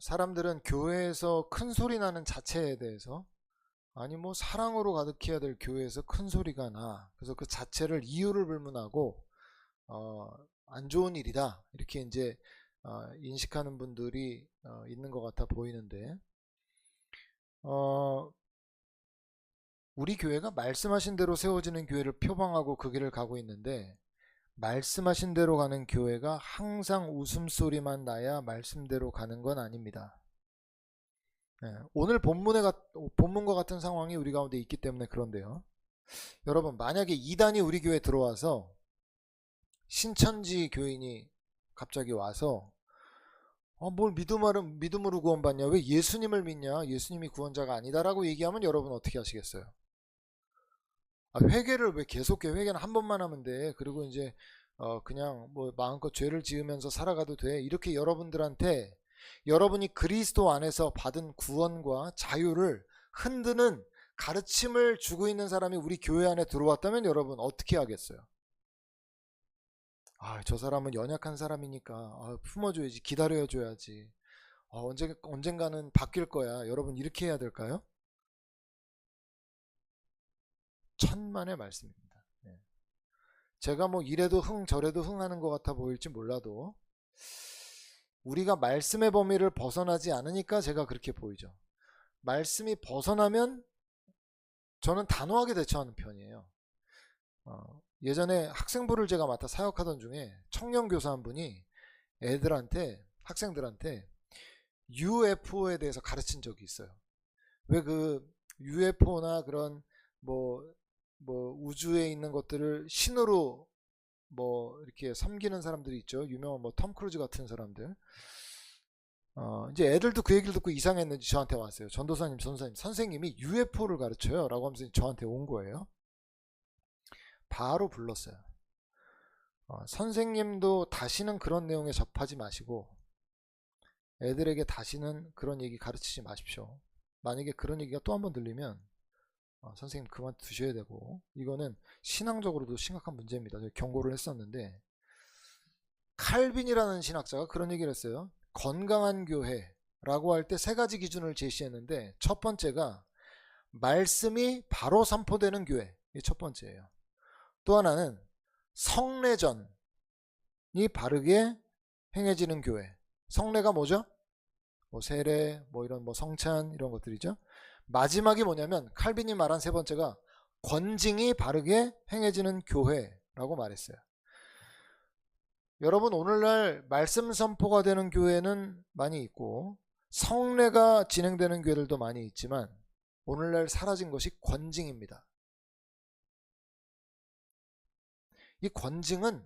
사람들은 교회에서 큰 소리 나는 자체에 대해서, 아니 뭐 사랑으로 가득해야 될 교회에서 큰 소리가 나, 그래서 그 자체를 이유를 불문하고 안 좋은 일이다, 이렇게 이제 인식하는 분들이 있는 것 같아 보이는데, 우리 교회가 말씀하신 대로 세워지는 교회를 표방하고 그 길을 가고 있는데, 말씀하신 대로 가는 교회가 항상 웃음소리만 나야 말씀대로 가는 건 아닙니다. 오늘 본문과 같은 상황이 우리 가운데 있기 때문에 그런데요. 여러분, 만약에 이단이 우리 교회에 들어와서 신천지 교인이 갑자기 와서 뭘 믿음으로 구원받냐, 왜 예수님을 믿냐, 예수님이 구원자가 아니다라고 얘기하면 여러분 어떻게 하시겠어요? 회개를 왜 계속해? 회개는 한 번만 하면 돼. 그리고 이제 그냥 뭐 마음껏 죄를 지으면서 살아가도 돼. 이렇게 여러분들한테 여러분이 그리스도 안에서 받은 구원과 자유를 흔드는 가르침을 주고 있는 사람이 우리 교회 안에 들어왔다면 여러분 어떻게 하겠어요? 저 사람은 연약한 사람이니까 품어줘야지, 기다려줘야지, 언젠가는 바뀔 거야, 여러분 이렇게 해야 될까요? 천만의 말씀입니다. 제가 뭐 이래도 흥 저래도 흥 하는 것 같아 보일지 몰라도 우리가 말씀의 범위를 벗어나지 않으니까 제가 그렇게 보이죠. 말씀이 벗어나면 저는 단호하게 대처하는 편이에요. 예전에 학생부를 제가 맡아 사역하던 중에 청년교사 한 분이 학생들한테 UFO에 대해서 가르친 적이 있어요. 왜 그 UFO나 그런 뭐 우주에 있는 것들을 신으로 이렇게 섬기는 사람들이 있죠. 유명한 톰 크루즈 같은 사람들. 이제 애들도 그 얘기를 듣고 이상했는지 저한테 왔어요. 전도사님, 선생님이 UFO를 가르쳐요 라고 하면서 저한테 온 거예요. 바로 불렀어요. 선생님도 다시는 그런 내용에 접하지 마시고 애들에게 다시는 그런 얘기 가르치지 마십시오. 만약에 그런 얘기가 또 한 번 들리면 선생님 그만 두셔야 되고, 이거는 신앙적으로도 심각한 문제입니다. 경고를 했었는데, 칼빈이라는 신학자가 그런 얘기를 했어요. 건강한 교회라고 할 때 세 가지 기준을 제시했는데, 첫 번째가 말씀이 바로 선포되는 교회, 이게 첫 번째예요. 또 하나는 성례전이 바르게 행해지는 교회. 성례가 뭐죠? 세례, 이런 성찬, 이런 것들이죠. 마지막이 뭐냐면 칼빈이 말한 세 번째가 권징이 바르게 행해지는 교회라고 말했어요. 여러분, 오늘날 말씀 선포가 되는 교회는 많이 있고 성례가 진행되는 교회들도 많이 있지만 오늘날 사라진 것이 권징입니다. 이 권징은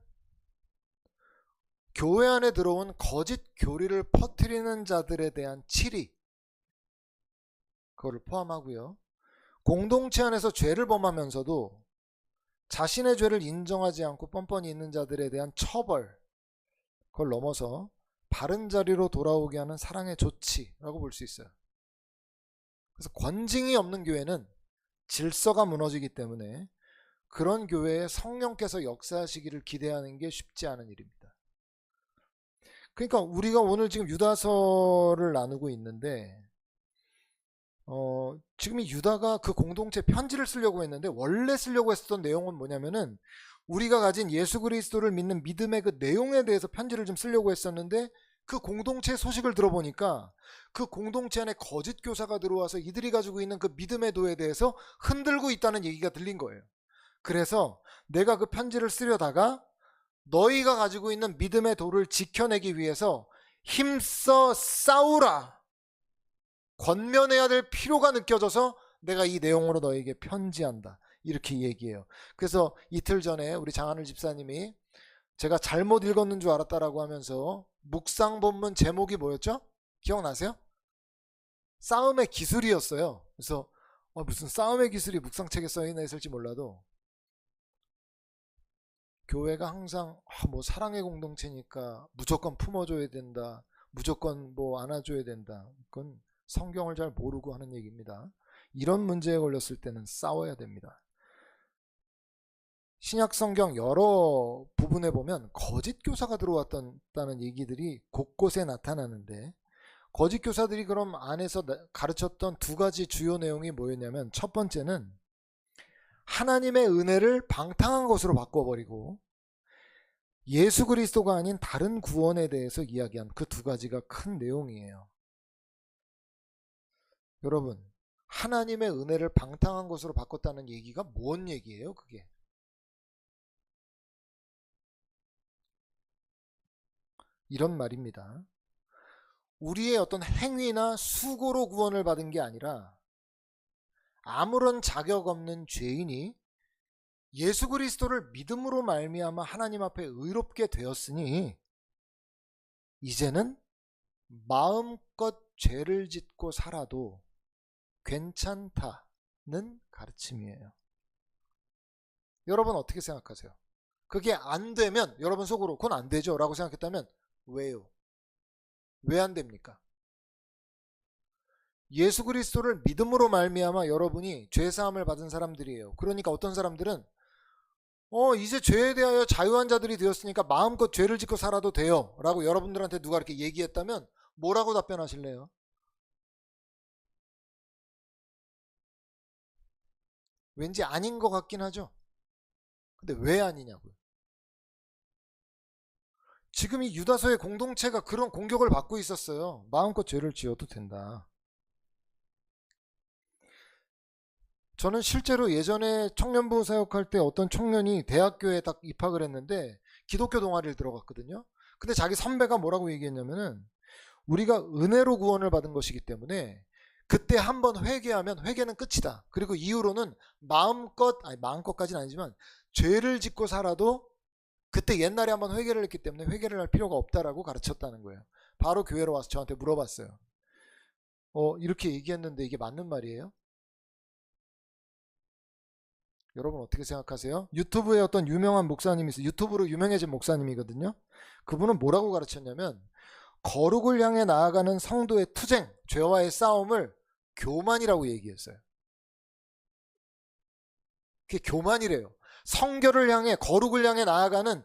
교회 안에 들어온 거짓 교리를 퍼뜨리는 자들에 대한 치리, 그거를 포함하고요. 공동체 안에서 죄를 범하면서도 자신의 죄를 인정하지 않고 뻔뻔히 있는 자들에 대한 처벌, 그걸 넘어서 바른 자리로 돌아오게 하는 사랑의 조치라고 볼 수 있어요. 그래서 권징이 없는 교회는 질서가 무너지기 때문에 그런 교회에 성령께서 역사하시기를 기대하는 게 쉽지 않은 일입니다. 그러니까 우리가 오늘 지금 유다서를 나누고 있는데 지금 이 유다가 그 공동체 편지를 쓰려고 했는데, 원래 쓰려고 했었던 내용은 뭐냐면은 우리가 가진 예수 그리스도를 믿는 믿음의 그 내용에 대해서 편지를 좀 쓰려고 했었는데, 그 공동체 소식을 들어보니까 그 공동체 안에 거짓 교사가 들어와서 이들이 가지고 있는 그 믿음의 도에 대해서 흔들고 있다는 얘기가 들린 거예요. 그래서 내가 그 편지를 쓰려다가 너희가 가지고 있는 믿음의 도를 지켜내기 위해서 힘써 싸우라, 권면해야 될 필요가 느껴져서 내가 이 내용으로 너에게 편지한다, 이렇게 얘기해요. 그래서 이틀 전에 우리 장하늘 집사님이 제가 잘못 읽었는 줄 알았다라고 하면서 묵상 본문 제목이 뭐였죠? 기억나세요? 싸움의 기술이었어요. 그래서 무슨 싸움의 기술이 묵상책에 써있나 했을지 몰라도, 교회가 항상 사랑의 공동체니까 무조건 품어줘야 된다, 무조건 안아줘야 된다, 그건 성경을 잘 모르고 하는 얘기입니다. 이런 문제에 걸렸을 때는 싸워야 됩니다. 신약 성경 여러 부분에 보면 거짓 교사가 들어왔다는 얘기들이 곳곳에 나타나는데, 거짓 교사들이 그럼 안에서 가르쳤던 두 가지 주요 내용이 뭐였냐면, 첫 번째는 하나님의 은혜를 방탕한 것으로 바꿔버리고 예수 그리스도가 아닌 다른 구원에 대해서 이야기한 그 두 가지가 큰 내용이에요. 여러분, 하나님의 은혜를 방탕한 것으로 바꿨다는 얘기가 뭔 얘기예요, 그게? 이런 말입니다. 우리의 어떤 행위나 수고로 구원을 받은 게 아니라 아무런 자격 없는 죄인이 예수 그리스도를 믿음으로 말미암아 하나님 앞에 의롭게 되었으니 이제는 마음껏 죄를 짓고 살아도 괜찮다는 가르침이에요. 여러분 어떻게 생각하세요? 그게 안 되면 여러분 속으로 그건 안 되죠 라고 생각했다면 왜요? 왜 안 됩니까? 예수 그리스도를 믿음으로 말미암아 여러분이 죄사함을 받은 사람들이에요. 그러니까 어떤 사람들은 이제 죄에 대하여 자유한 자들이 되었으니까 마음껏 죄를 짓고 살아도 돼요 라고 여러분들한테 누가 이렇게 얘기했다면 뭐라고 답변하실래요? 왠지 아닌 것 같긴 하죠. 근데 왜 아니냐고요. 지금 이 유다서의 공동체가 그런 공격을 받고 있었어요. 마음껏 죄를 지어도 된다. 저는 실제로 예전에 청년부 사역할 때 어떤 청년이 대학교에 딱 입학을 했는데 기독교 동아리를 들어갔거든요. 근데 자기 선배가 뭐라고 얘기했냐면은 우리가 은혜로 구원을 받은 것이기 때문에 그때 한번 회개하면 회개는 끝이다. 그리고 이후로는 마음껏까지는 아니지만 죄를 짓고 살아도 그때 옛날에 한번 회개를 했기 때문에 회개를 할 필요가 없다라고 가르쳤다는 거예요. 바로 교회로 와서 저한테 물어봤어요. 이렇게 얘기했는데 이게 맞는 말이에요? 여러분 어떻게 생각하세요? 유튜브에 어떤 유명한 목사님이 있어요. 유튜브로 유명해진 목사님이거든요. 그분은 뭐라고 가르쳤냐면 거룩을 향해 나아가는 성도의 투쟁, 죄와의 싸움을 교만이라고 얘기했어요. 그게 교만이래요. 성결을 향해 거룩을 향해 나아가는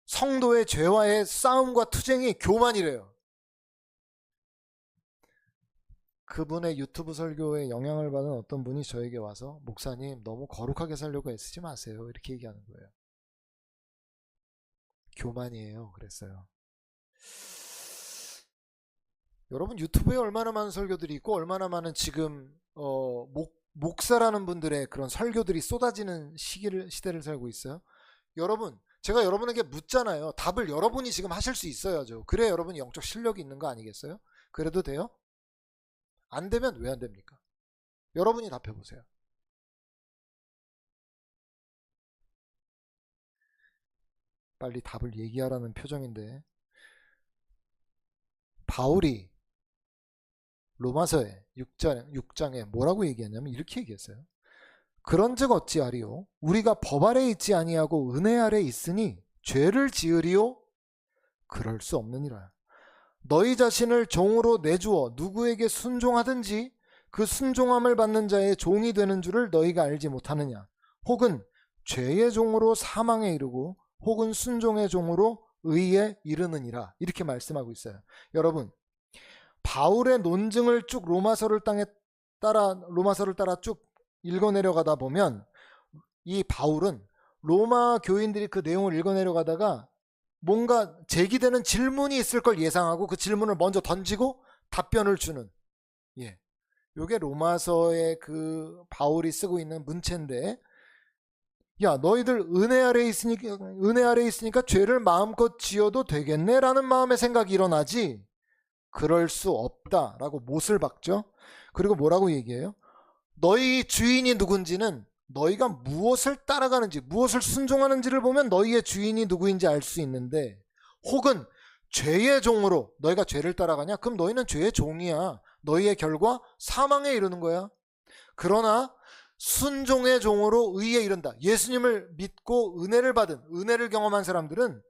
성도의 죄와의 싸움과 투쟁이 교만이래요. 그분의 유튜브 설교에 영향을 받은 어떤 분이 저에게 와서 목사님 너무 거룩하게 살려고 애쓰지 마세요 이렇게 얘기하는 거예요. 교만이에요. 그랬어요. 여러분 유튜브에 얼마나 많은 설교들이 있고 얼마나 많은 지금 목사라는 분들의 그런 설교들이 쏟아지는 시대를 살고 있어요. 여러분 제가 여러분에게 묻잖아요. 답을 여러분이 지금 하실 수 있어야죠. 그래야 여러분이 영적 실력이 있는 거 아니겠어요? 그래도 돼요? 안 되면 왜 안 됩니까? 여러분이 답해보세요. 빨리 답을 얘기하라는 표정인데 바울이 로마서에 6장에 뭐라고 얘기했냐면 이렇게 얘기했어요. 그런즉 어찌하리요? 우리가 법 아래 있지 아니하고 은혜 아래 있으니 죄를 지으리요? 그럴 수 없느니라. 너희 자신을 종으로 내주어 누구에게 순종하든지 그 순종함을 받는 자의 종이 되는 줄을 너희가 알지 못하느냐? 혹은 죄의 종으로 사망에 이르고 혹은 순종의 종으로 의에 이르느니라. 이렇게 말씀하고 있어요. 여러분 바울의 논증을 쭉 로마서를 따라 쭉 읽어내려가다 보면 이 바울은 로마 교인들이 그 내용을 읽어내려가다가 뭔가 제기되는 질문이 있을 걸 예상하고 그 질문을 먼저 던지고 답변을 주는 요게 로마서의 그 바울이 쓰고 있는 문체인데 야 너희들 은혜 아래 있으니까 죄를 마음껏 지어도 되겠네 라는 마음의 생각이 일어나지 그럴 수 없다라고 못을 박죠. 그리고 뭐라고 얘기해요? 너희 주인이 누군지는 너희가 무엇을 따라가는지 무엇을 순종하는지를 보면 너희의 주인이 누구인지 알 수 있는데 혹은 죄의 종으로 너희가 죄를 따라가냐? 그럼 너희는 죄의 종이야. 너희의 결과 사망에 이르는 거야. 그러나 순종의 종으로 의에 이른다. 예수님을 믿고 은혜를 경험한 사람들은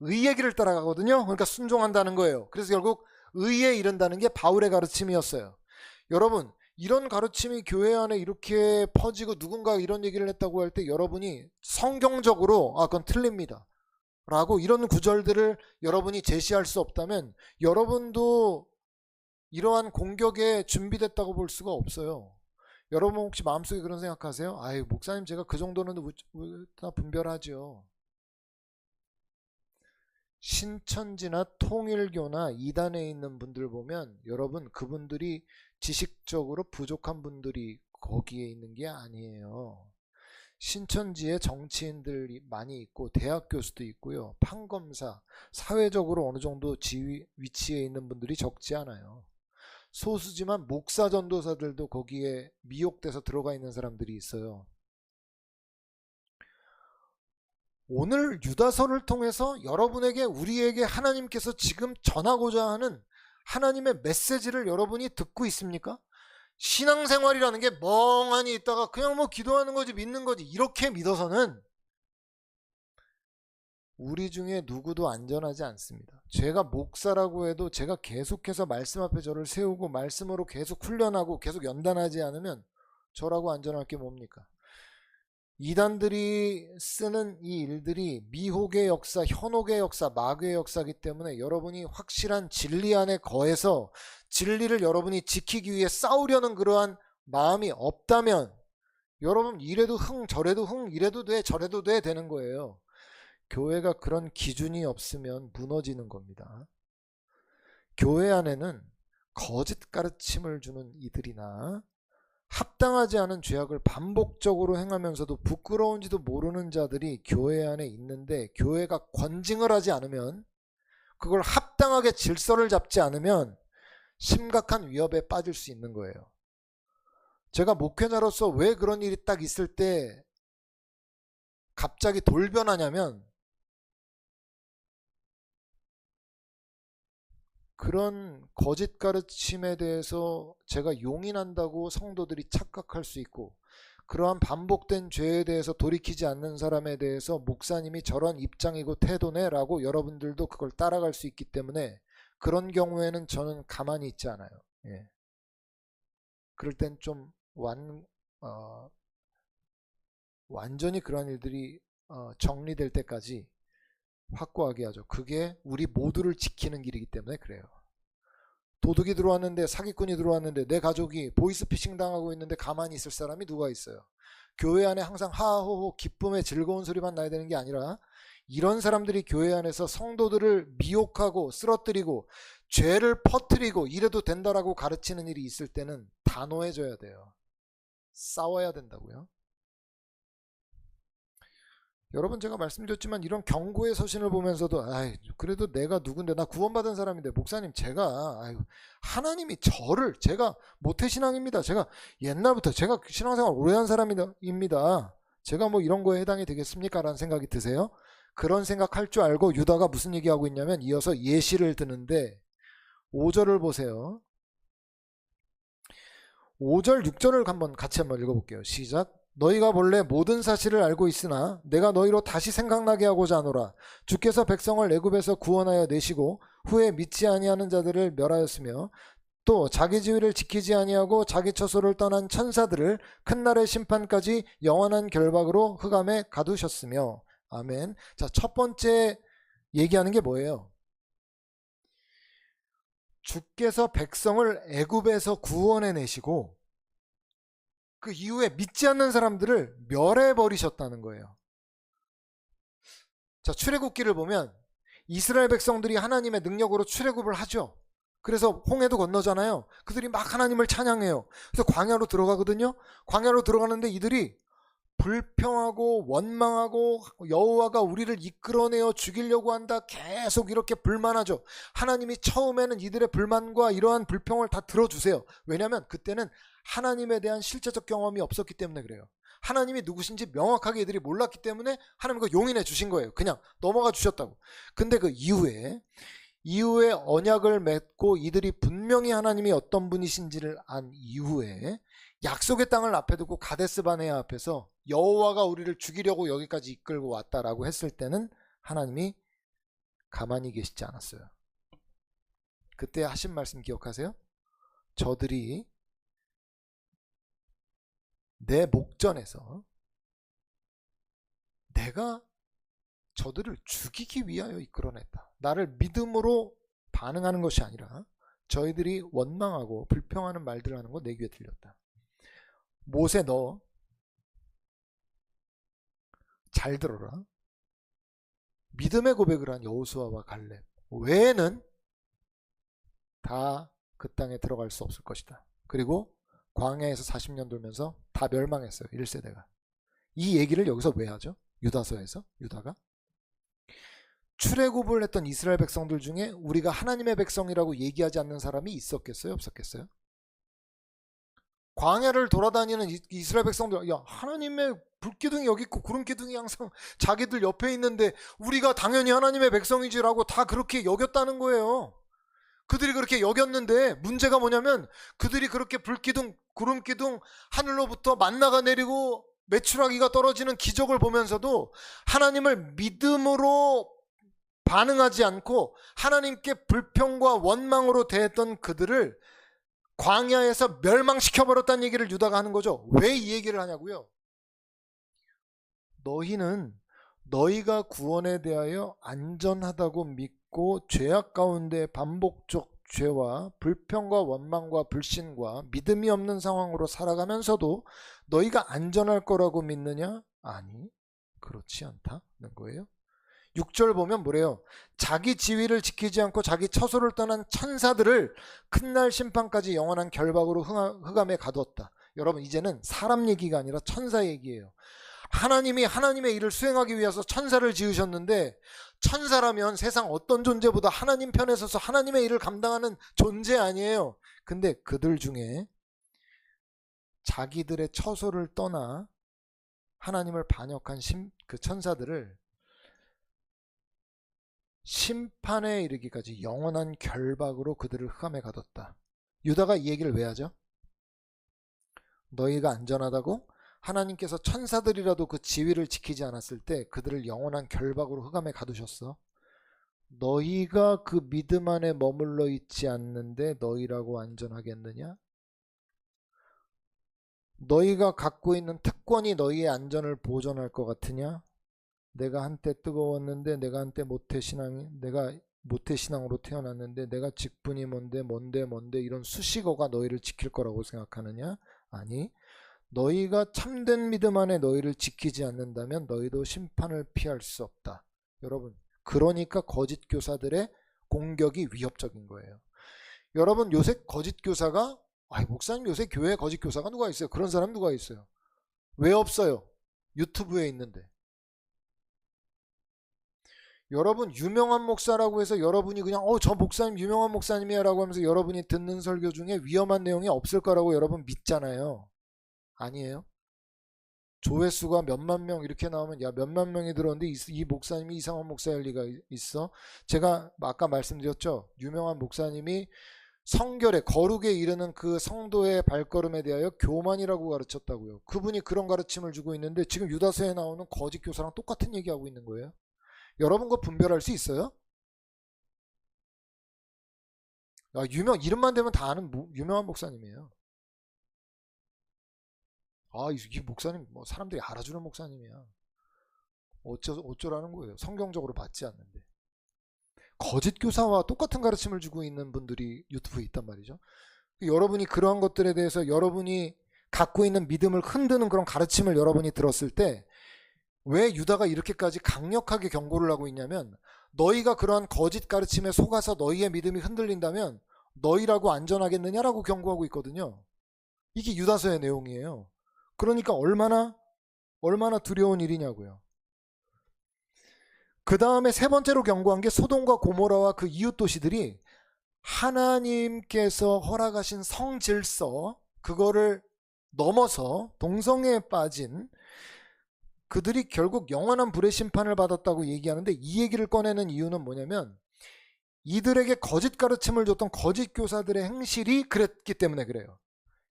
의의 길을 따라가거든요. 그러니까 순종한다는 거예요. 그래서 결국 의에 이른다는 게 바울의 가르침이었어요. 여러분 이런 가르침이 교회 안에 이렇게 퍼지고 누군가 이런 얘기를 했다고 할 때 여러분이 성경적으로 그건 틀립니다 라고 이런 구절들을 여러분이 제시할 수 없다면 여러분도 이러한 공격에 준비됐다고 볼 수가 없어요. 여러분 혹시 마음속에 그런 생각하세요? 아유, 목사님 제가 그 정도는 다 분별하죠. 신천지나 통일교나 이단에 있는 분들 보면 여러분 그분들이 지식적으로 부족한 분들이 거기에 있는 게 아니에요. 신천지에 정치인들이 많이 있고 대학 교수도 있고요. 판검사, 사회적으로 어느 정도 지위, 위치에 있는 분들이 적지 않아요. 소수지만 목사 전도사들도 거기에 미혹돼서 들어가 있는 사람들이 있어요. 오늘 유다서를 통해서 여러분에게 우리에게 하나님께서 지금 전하고자 하는 하나님의 메시지를 여러분이 듣고 있습니까? 신앙생활이라는 게 멍하니 있다가 그냥 뭐 기도하는 거지 믿는 거지 이렇게 믿어서는 우리 중에 누구도 안전하지 않습니다. 제가 목사라고 해도 제가 계속해서 말씀 앞에 저를 세우고 말씀으로 계속 훈련하고 계속 연단하지 않으면 저라고 안전할 게 뭡니까? 이단들이 쓰는 이 일들이 미혹의 역사, 현혹의 역사, 마귀의 역사이기 때문에 여러분이 확실한 진리 안에 거해서 진리를 여러분이 지키기 위해 싸우려는 그러한 마음이 없다면 여러분 이래도 흥 저래도 흥 이래도 돼 저래도 돼 되는 거예요. 교회가 그런 기준이 없으면 무너지는 겁니다. 교회 안에는 거짓 가르침을 주는 이들이나 합당하지 않은 죄악을 반복적으로 행하면서도 부끄러운지도 모르는 자들이 교회 안에 있는데 교회가 권징을 하지 않으면 그걸 합당하게 질서를 잡지 않으면 심각한 위협에 빠질 수 있는 거예요. 제가 목회자로서 왜 그런 일이 딱 있을 때 갑자기 돌변하냐면 그런 거짓 가르침에 대해서 제가 용인한다고 성도들이 착각할 수 있고 그러한 반복된 죄에 대해서 돌이키지 않는 사람에 대해서 목사님이 저런 입장이고 태도네 라고 여러분들도 그걸 따라갈 수 있기 때문에 그런 경우에는 저는 가만히 있지 않아요. 예. 그럴 땐 좀 완전히 그런 일들이 정리될 때까지 확고하게 하죠. 그게 우리 모두를 지키는 길이기 때문에 그래요. 도둑이 들어왔는데 사기꾼이 들어왔는데 내 가족이 보이스피싱 당하고 있는데 가만히 있을 사람이 누가 있어요. 교회 안에 항상 하하호호 기쁨의 즐거운 소리만 나야 되는 게 아니라 이런 사람들이 교회 안에서 성도들을 미혹하고 쓰러뜨리고 죄를 퍼뜨리고 이래도 된다라고 가르치는 일이 있을 때는 단호해져야 돼요. 싸워야 된다고요. 여러분 제가 말씀드렸지만 이런 경고의 서신을 보면서도 아이 그래도 내가 누군데 나 구원받은 사람인데 목사님 제가 아유 하나님이 저를 제가 모태신앙입니다. 제가 옛날부터 제가 신앙생활 오래 한 사람입니다. 제가 뭐 이런 거에 해당이 되겠습니까? 라는 생각이 드세요? 그런 생각할 줄 알고 유다가 무슨 얘기하고 있냐면 이어서 예시를 드는데 5절을 보세요. 5절 6절을 같이 한번 읽어볼게요. 시작. 너희가 본래 모든 사실을 알고 있으나 내가 너희로 다시 생각나게 하고자 하노라. 주께서 백성을 애굽에서 구원하여 내시고 후에 믿지 아니하는 자들을 멸하였으며 또 자기 지위를 지키지 아니하고 자기 처소를 떠난 천사들을 큰 날의 심판까지 영원한 결박으로 흑암에 가두셨으며. 아멘. 자, 첫 번째 얘기하는 게 뭐예요? 주께서 백성을 애굽에서 구원해 내시고 그 이후에 믿지 않는 사람들을 멸해버리셨다는 거예요. 자, 출애굽기를 보면 이스라엘 백성들이 하나님의 능력으로 출애굽을 하죠. 그래서 홍해도 건너잖아요. 그들이 막 하나님을 찬양해요. 그래서 광야로 들어가거든요. 광야로 들어가는데 이들이 불평하고 원망하고 여호와가 우리를 이끌어내어 죽이려고 한다. 계속 이렇게 불만하죠. 하나님이 처음에는 이들의 불만과 이러한 불평을 다 들어주세요. 왜냐하면 그때는 하나님에 대한 실제적 경험이 없었기 때문에 그래요. 하나님이 누구신지 명확하게 이들이 몰랐기 때문에 하나님이 그거 용인해 주신 거예요. 그냥 넘어가 주셨다고. 근데 그 이후에 언약을 맺고 이들이 분명히 하나님이 어떤 분이신지를 안 이후에 약속의 땅을 앞에 두고 가데스 바네아 앞에서 여호와가 우리를 죽이려고 여기까지 이끌고 왔다라고 했을 때는 하나님이 가만히 계시지 않았어요. 그때 하신 말씀 기억하세요? 저들이 내 목전에서 내가 저들을 죽이기 위하여 이끌어냈다. 나를 믿음으로 반응하는 것이 아니라 저희들이 원망하고 불평하는 말들을 하는 거 내 귀에 들렸다. 모세 너 잘 들어라. 믿음의 고백을 한 여호수아와 갈렙 외에는 다 그 땅에 들어갈 수 없을 것이다. 그리고 광야에서 40년 돌면서 다 멸망했어요. 1세대가. 이 얘기를 여기서 왜 하죠? 유다서에서 유다가 출애굽을 했던 이스라엘 백성들 중에 우리가 하나님의 백성이라고 얘기하지 않는 사람이 있었겠어요? 없었겠어요? 광야를 돌아다니는 이스라엘 백성들, 야, 하나님의 불기둥이 여기 있고 구름기둥이 항상 자기들 옆에 있는데 우리가 당연히 하나님의 백성이지라고 다 그렇게 여겼다는 거예요. 그들이 그렇게 여겼는데 문제가 뭐냐면 그들이 그렇게 불기둥, 구름기둥, 하늘로부터 만나가 내리고 메추라기가 떨어지는 기적을 보면서도 하나님을 믿음으로 반응하지 않고 하나님께 불평과 원망으로 대했던 그들을 광야에서 멸망시켜버렸다는 얘기를 유다가 하는 거죠. 왜 이 얘기를 하냐고요? 너희는 너희가 구원에 대하여 안전하다고 믿고 죄악 가운데 반복적 죄와 불평과 원망과 불신과 믿음이 없는 상황으로 살아가면서도 너희가 안전할 거라고 믿느냐? 아니, 그렇지 않다는 거예요. 6절 보면 뭐래요? 자기 지위를 지키지 않고 자기 처소를 떠난 천사들을 큰날 심판까지 영원한 결박으로 흑암에 가두었다. 여러분, 이제는 사람 얘기가 아니라 천사 얘기예요. 하나님이 하나님의 일을 수행하기 위해서 천사를 지으셨는데 천사라면 세상 어떤 존재보다 하나님 편에 서서 하나님의 일을 감당하는 존재 아니에요. 근데 그들 중에 자기들의 처소를 떠나 하나님을 반역한 그 천사들을 심판에 이르기까지 영원한 결박으로 그들을 흑암에 가뒀다. 유다가 이 얘기를 왜 하죠? 너희가 안전하다고? 하나님께서 천사들이라도 그 지위를 지키지 않았을 때 그들을 영원한 결박으로 흑암에 가두셨어. 너희가 그 믿음 안에 머물러 있지 않는데 너희라고 안전하겠느냐? 너희가 갖고 있는 특권이 너희의 안전을 보존할 것 같으냐? 내가 한때 뜨거웠는데 내가 한때 내가 모태신앙으로 태어났는데 내가 직분이 뭔데 이런 수식어가 너희를 지킬 거라고 생각하느냐? 아니, 너희가 참된 믿음 안에 너희를 지키지 않는다면 너희도 심판을 피할 수 없다. 여러분, 그러니까 거짓 교사들의 공격이 위협적인 거예요. 여러분, 요새 거짓 교사가 목사님 요새 교회에 거짓 교사가 누가 있어요? 그런 사람 누가 있어요? 왜 없어요? 유튜브에 있는데. 여러분, 유명한 목사라고 해서 여러분이 그냥 저 목사님 유명한 목사님이야 라고 하면서 여러분이 듣는 설교 중에 위험한 내용이 없을 거라고 여러분 믿잖아요. 아니에요. 조회수가 몇만 명 이렇게 나오면 야, 몇만 명이 들었는데 이 목사님이 이상한 목사일 리가 있어? 제가 아까 말씀드렸죠. 유명한 목사님이 성결에 거룩에 이르는 그 성도의 발걸음에 대하여 교만이라고 가르쳤다고요. 그분이 그런 가르침을 주고 있는데 지금 유다서에 나오는 거짓 교사랑 똑같은 얘기하고 있는 거예요. 여러분 그거 분별할 수 있어요? 야, 이름만 대면 다 아는 유명한 목사님이에요. 이 목사님 뭐 사람들이 알아주는 목사님이야. 어쩌라는 거예요. 성경적으로 받지 않는데. 거짓 교사와 똑같은 가르침을 주고 있는 분들이 유튜브에 있단 말이죠. 여러분이 그러한 것들에 대해서 여러분이 갖고 있는 믿음을 흔드는 그런 가르침을 여러분이 들었을 때 왜 유다가 이렇게까지 강력하게 경고를 하고 있냐면 너희가 그러한 거짓 가르침에 속아서 너희의 믿음이 흔들린다면 너희라고 안전하겠느냐라고 경고하고 있거든요. 이게 유다서의 내용이에요. 그러니까 얼마나 두려운 일이냐고요. 그 다음에 세 번째로 경고한 게 소돔과 고모라와 그 이웃 도시들이 하나님께서 허락하신 성질서 그거를 넘어서 동성애에 빠진 그들이 결국 영원한 불의 심판을 받았다고 얘기하는데 이 얘기를 꺼내는 이유는 뭐냐면 이들에게 거짓 가르침을 줬던 거짓 교사들의 행실이 그랬기 때문에 그래요.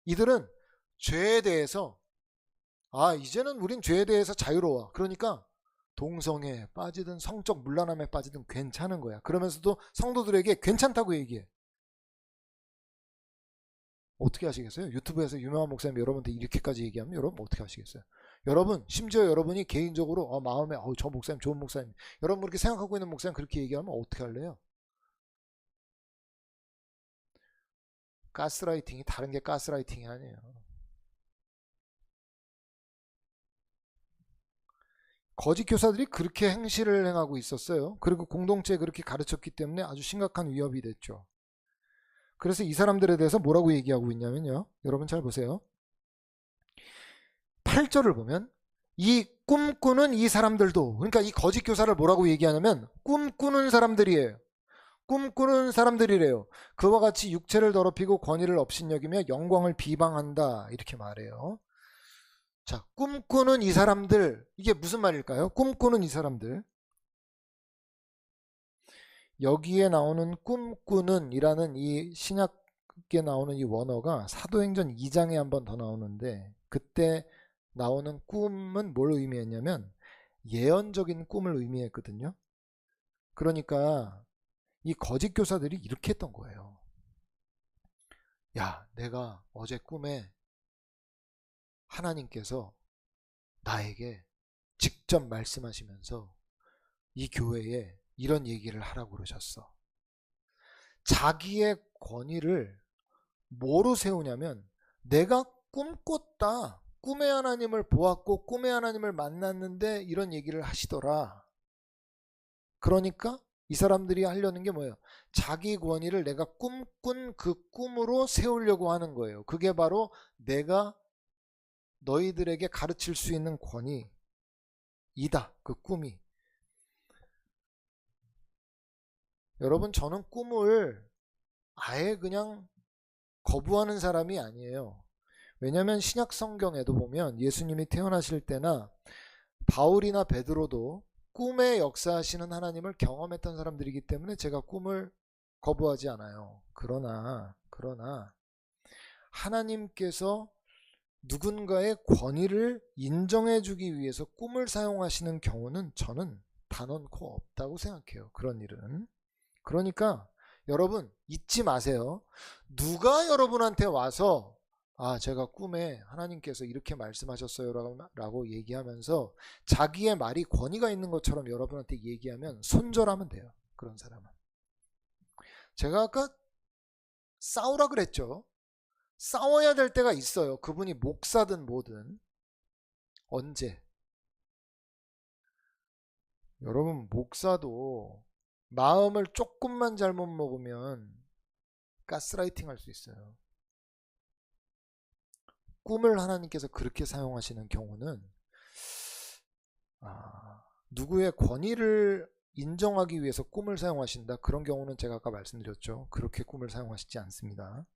이들은 죄에 대해서 이제는 우린 죄에 대해서 자유로워. 그러니까 동성애에 빠지든 성적 문란함에 빠지든 괜찮은 거야. 그러면서도 성도들에게 괜찮다고 얘기해. 어떻게 하시겠어요? 유튜브에서 유명한 목사님 여러분한테 이렇게까지 얘기하면 여러분 어떻게 하시겠어요? 여러분 심지어 여러분이 개인적으로 마음에 저 목사님 좋은 목사님 여러분 그렇게 생각하고 있는 목사님 그렇게 얘기하면 어떻게 할래요? 가스라이팅이 다른 게 가스라이팅이 아니에요. 거짓 교사들이 그렇게 행실을 행하고 있었어요. 그리고 공동체에 그렇게 가르쳤기 때문에 아주 심각한 위협이 됐죠. 그래서 이 사람들에 대해서 뭐라고 얘기하고 있냐면요. 여러분 잘 보세요. 8절을 보면 이 꿈꾸는 이 사람들도, 그러니까 이 거짓 교사를 뭐라고 얘기하냐면 꿈꾸는 사람들이에요. 꿈꾸는 사람들이래요. 그와 같이 육체를 더럽히고 권위를 업신여기며 영광을 비방한다, 이렇게 말해요. 자, 꿈꾸는 이 사람들, 이게 무슨 말일까요? 꿈꾸는 이 사람들. 여기에 나오는 꿈꾸는 이라는 이 신약에 나오는 이 원어가 사도행전 2장에 한 번 더 나오는데, 그때 나오는 꿈은 뭘 의미했냐면 예언적인 꿈을 의미했거든요. 그러니까 이 거짓 교사들이 이렇게 했던 거예요. 야, 내가 어제 꿈에 하나님께서 나에게 직접 말씀하시면서 이 교회에 이런 얘기를 하라고 그러셨어. 자기의 권위를 뭐로 세우냐면 내가 꿈꿨다. 꿈의 하나님을 보았고 꿈의 하나님을 만났는데 이런 얘기를 하시더라. 그러니까 이 사람들이 하려는 게 뭐예요? 자기 권위를 내가 꿈꾼 그 꿈으로 세우려고 하는 거예요. 그게 바로 내가 너희들에게 가르칠 수 있는 권위이다. 그 꿈이. 여러분, 저는 꿈을 아예 그냥 거부하는 사람이 아니에요. 왜냐하면 신약 성경에도 보면 예수님이 태어나실 때나 바울이나 베드로도 꿈에 역사하시는 하나님을 경험했던 사람들이기 때문에 제가 꿈을 거부하지 않아요. 그러나 하나님께서 누군가의 권위를 인정해 주기 위해서 꿈을 사용하시는 경우는 저는 단언코 없다고 생각해요. 그런 일은. 그러니까 여러분 잊지 마세요. 누가 여러분한테 와서 제가 꿈에 하나님께서 이렇게 말씀하셨어요 라고 얘기하면서 자기의 말이 권위가 있는 것처럼 여러분한테 얘기하면 손절하면 돼요. 그런 사람은. 제가 아까 싸우라 그랬죠. 싸워야 될 때가 있어요. 그분이 목사든 뭐든. 언제? 여러분, 목사도 마음을 조금만 잘못 먹으면 가스라이팅 할 수 있어요. 꿈을 하나님께서 그렇게 사용하시는 경우는 누구의 권위를 인정하기 위해서 꿈을 사용하신다. 그런 경우는 제가 아까 말씀드렸죠. 그렇게 꿈을 사용하시지 않습니다.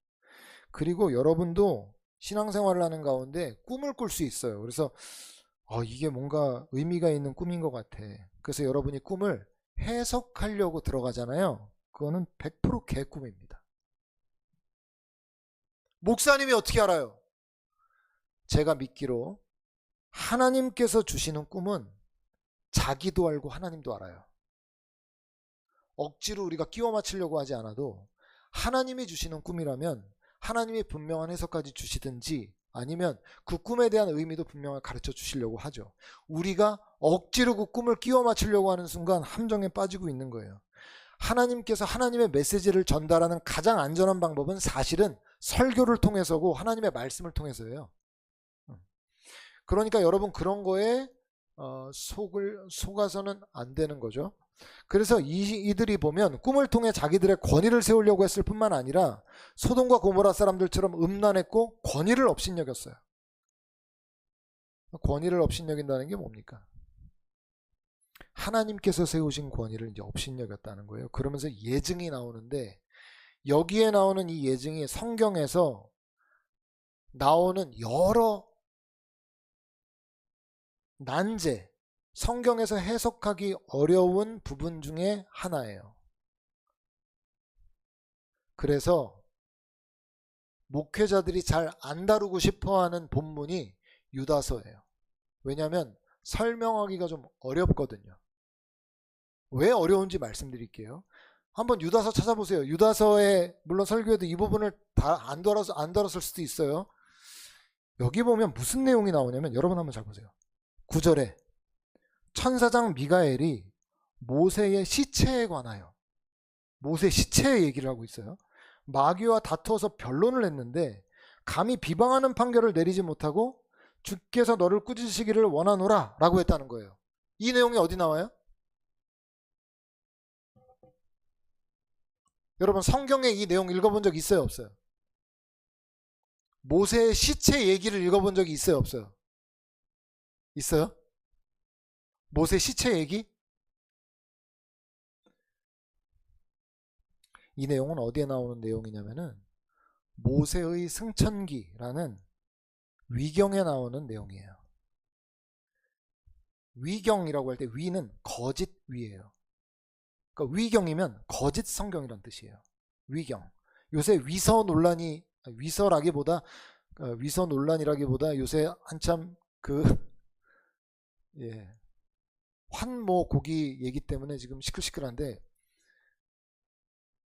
그리고 여러분도 신앙생활을 하는 가운데 꿈을 꿀 수 있어요. 그래서 이게 뭔가 의미가 있는 꿈인 것 같아. 그래서 여러분이 꿈을 해석하려고 들어가잖아요. 그거는 100% 개꿈입니다. 목사님이 어떻게 알아요? 제가 믿기로 하나님께서 주시는 꿈은 자기도 알고 하나님도 알아요. 억지로 우리가 끼워 맞추려고 하지 않아도 하나님이 주시는 꿈이라면 하나님이 분명한 해석까지 주시든지 아니면 그 꿈에 대한 의미도 분명하게 가르쳐 주시려고 하죠. 우리가 억지로 그 꿈을 끼워 맞추려고 하는 순간 함정에 빠지고 있는 거예요. 하나님께서 하나님의 메시지를 전달하는 가장 안전한 방법은 사실은 설교를 통해서고 하나님의 말씀을 통해서예요. 그러니까 여러분 그런 거에 속아서는 안 되는 거죠. 그래서 이들이 보면 꿈을 통해 자기들의 권위를 세우려고 했을 뿐만 아니라 소돔과 고모라 사람들처럼 음란했고 권위를 업신여겼어요. 권위를 업신여긴다는 게 뭡니까? 하나님께서 세우신 권위를 이제 업신여겼다는 거예요. 그러면서 예증이 나오는데 여기에 나오는 이 예증이 성경에서 나오는 여러 난제, 성경에서 해석하기 어려운 부분 중에 하나예요. 그래서 목회자들이 잘 안 다루고 싶어하는 본문이 유다서예요. 왜냐하면 설명하기가 좀 어렵거든요. 왜 어려운지 말씀드릴게요. 한번 유다서 찾아보세요. 유다서에 물론 설교에도 이 부분을 다 안 다뤘을 수도 있어요. 여기 보면 무슨 내용이 나오냐면 여러분 한번 잘 보세요. 9절에 천사장 미가엘이 모세의 시체에 관하여 모세 시체의 얘기를 하고 있어요. 마귀와 다투어서 변론을 했는데 감히 비방하는 판결을 내리지 못하고 주께서 너를 꾸짖으시기를 원하노라 라고 했다는 거예요. 이 내용이 어디 나와요? 여러분 성경에 이 내용 읽어본 적 있어요 없어요? 모세의 시체 얘기를 읽어본 적이 있어요 없어요? 있어요? 모세 시체 얘기? 이 내용은 어디에 나오는 내용이냐면은 모세의 승천기라는 위경에 나오는 내용이에요. 위경이라고 할 때 위는 거짓 위예요. 그러니까 위경이면 거짓 성경이란 뜻이에요. 위경. 요새 위서 논란이 위서라기보다 위서 논란이라기보다 요새 한참 환모 고기 얘기 때문에 지금 시끌시끌한데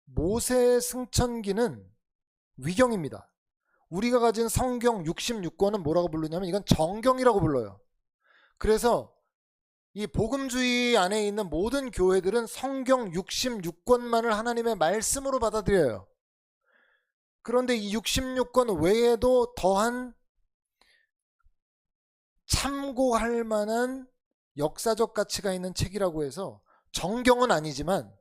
모세 승천기는 위경입니다. 우리가 가진 성경 66권은 뭐라고 부르냐면 이건 정경이라고 불러요. 그래서 이 복음주의 안에 있는 모든 교회들은 성경 66권만을 하나님의 말씀으로 받아들여요. 그런데 이 66권 외에도 더한 참고할 만한 역사적 가치가 있는 책이라고 해서 정경은 아니지만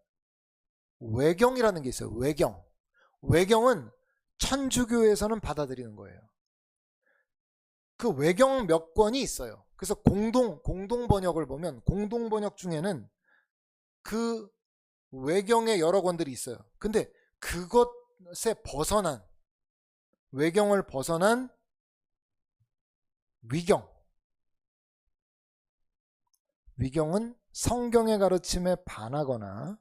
외경이라는 게 있어요. 외경. 외경은 천주교에서는 받아들이는 거예요. 그 외경 몇 권이 있어요. 그래서 공동 번역을 보면 공동 번역 중에는 그 외경의 여러 권들이 있어요. 근데 그것에 벗어난 외경을 벗어난 위경. 위경은 성경의 가르침에 반하거나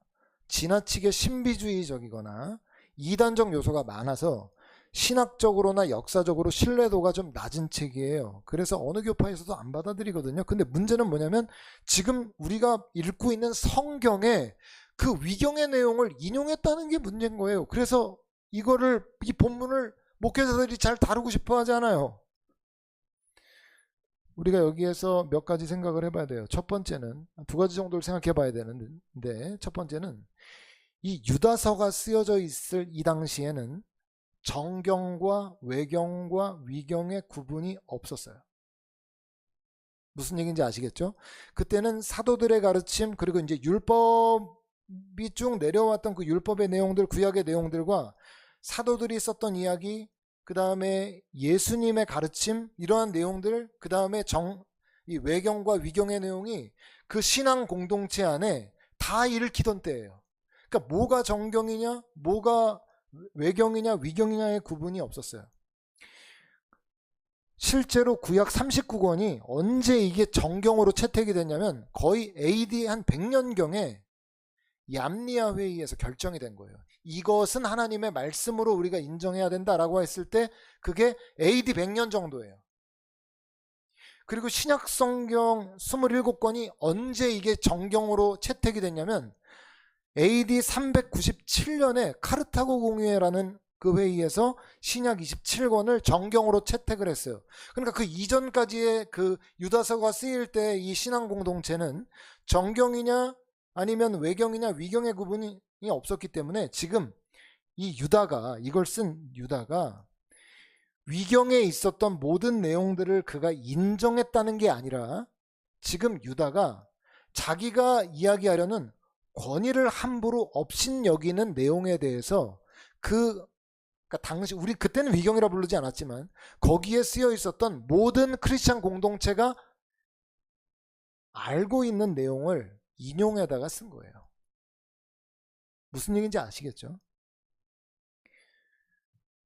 지나치게 신비주의적이거나 이단적 요소가 많아서 신학적으로나 역사적으로 신뢰도가 좀 낮은 책이에요. 그래서 어느 교파에서도 안 받아들이거든요. 근데 문제는 뭐냐면 지금 우리가 읽고 있는 성경에 그 위경의 내용을 인용했다는 게 문제인 거예요. 그래서 이 본문을 목회자들이 잘 다루고 싶어 하지 않아요. 우리가 여기에서 몇 가지 생각을 해봐야 돼요. 첫 번째는 두 가지 정도를 생각해 봐야 되는데 첫 번째는 이 유다서가 쓰여져 있을 이 당시에는 정경과 외경과 위경의 구분이 없었어요. 무슨 얘기인지 아시겠죠? 그때는 사도들의 가르침 그리고 이제 율법이 쭉 내려왔던 그 율법의 내용들, 구약의 내용들과 사도들이 썼던 이야기, 그 다음에 예수님의 가르침 이러한 내용들, 그 다음에 이 외경과 위경의 내용이 그 신앙 공동체 안에 다 읽히던 때예요. 그러니까 뭐가 정경이냐, 뭐가 외경이냐 위경이냐의 구분이 없었어요. 실제로 구약 39권이 언제 이게 정경으로 채택이 됐냐면 거의 AD 한 100년경에 얌리아 회의에서 결정이 된 거예요. 이것은 하나님의 말씀으로 우리가 인정해야 된다라고 했을 때 그게 AD 100년 정도예요. 그리고 신약 성경 27권이 언제 이게 정경으로 채택이 됐냐면 AD 397년에 카르타고 공의회라는 그 회의에서 신약 27권을 정경으로 채택을 했어요. 그러니까 그 이전까지의 그 유다서가 쓰일 때 이 신앙 공동체는 정경이냐 아니면 외경이냐 위경의 구분이 없었기 때문에 지금 이 유다가 이걸 쓴 유다가 위경에 있었던 모든 내용들을 그가 인정했다는 게 아니라 지금 유다가 자기가 이야기하려는 권위를 함부로 업신여기는 내용에 대해서 그러니까 당시 우리 그때는 위경이라 부르지 않았지만 거기에 쓰여 있었던 모든 크리스찬 공동체가 알고 있는 내용을 인용에다가 쓴 거예요. 무슨 얘기인지 아시겠죠?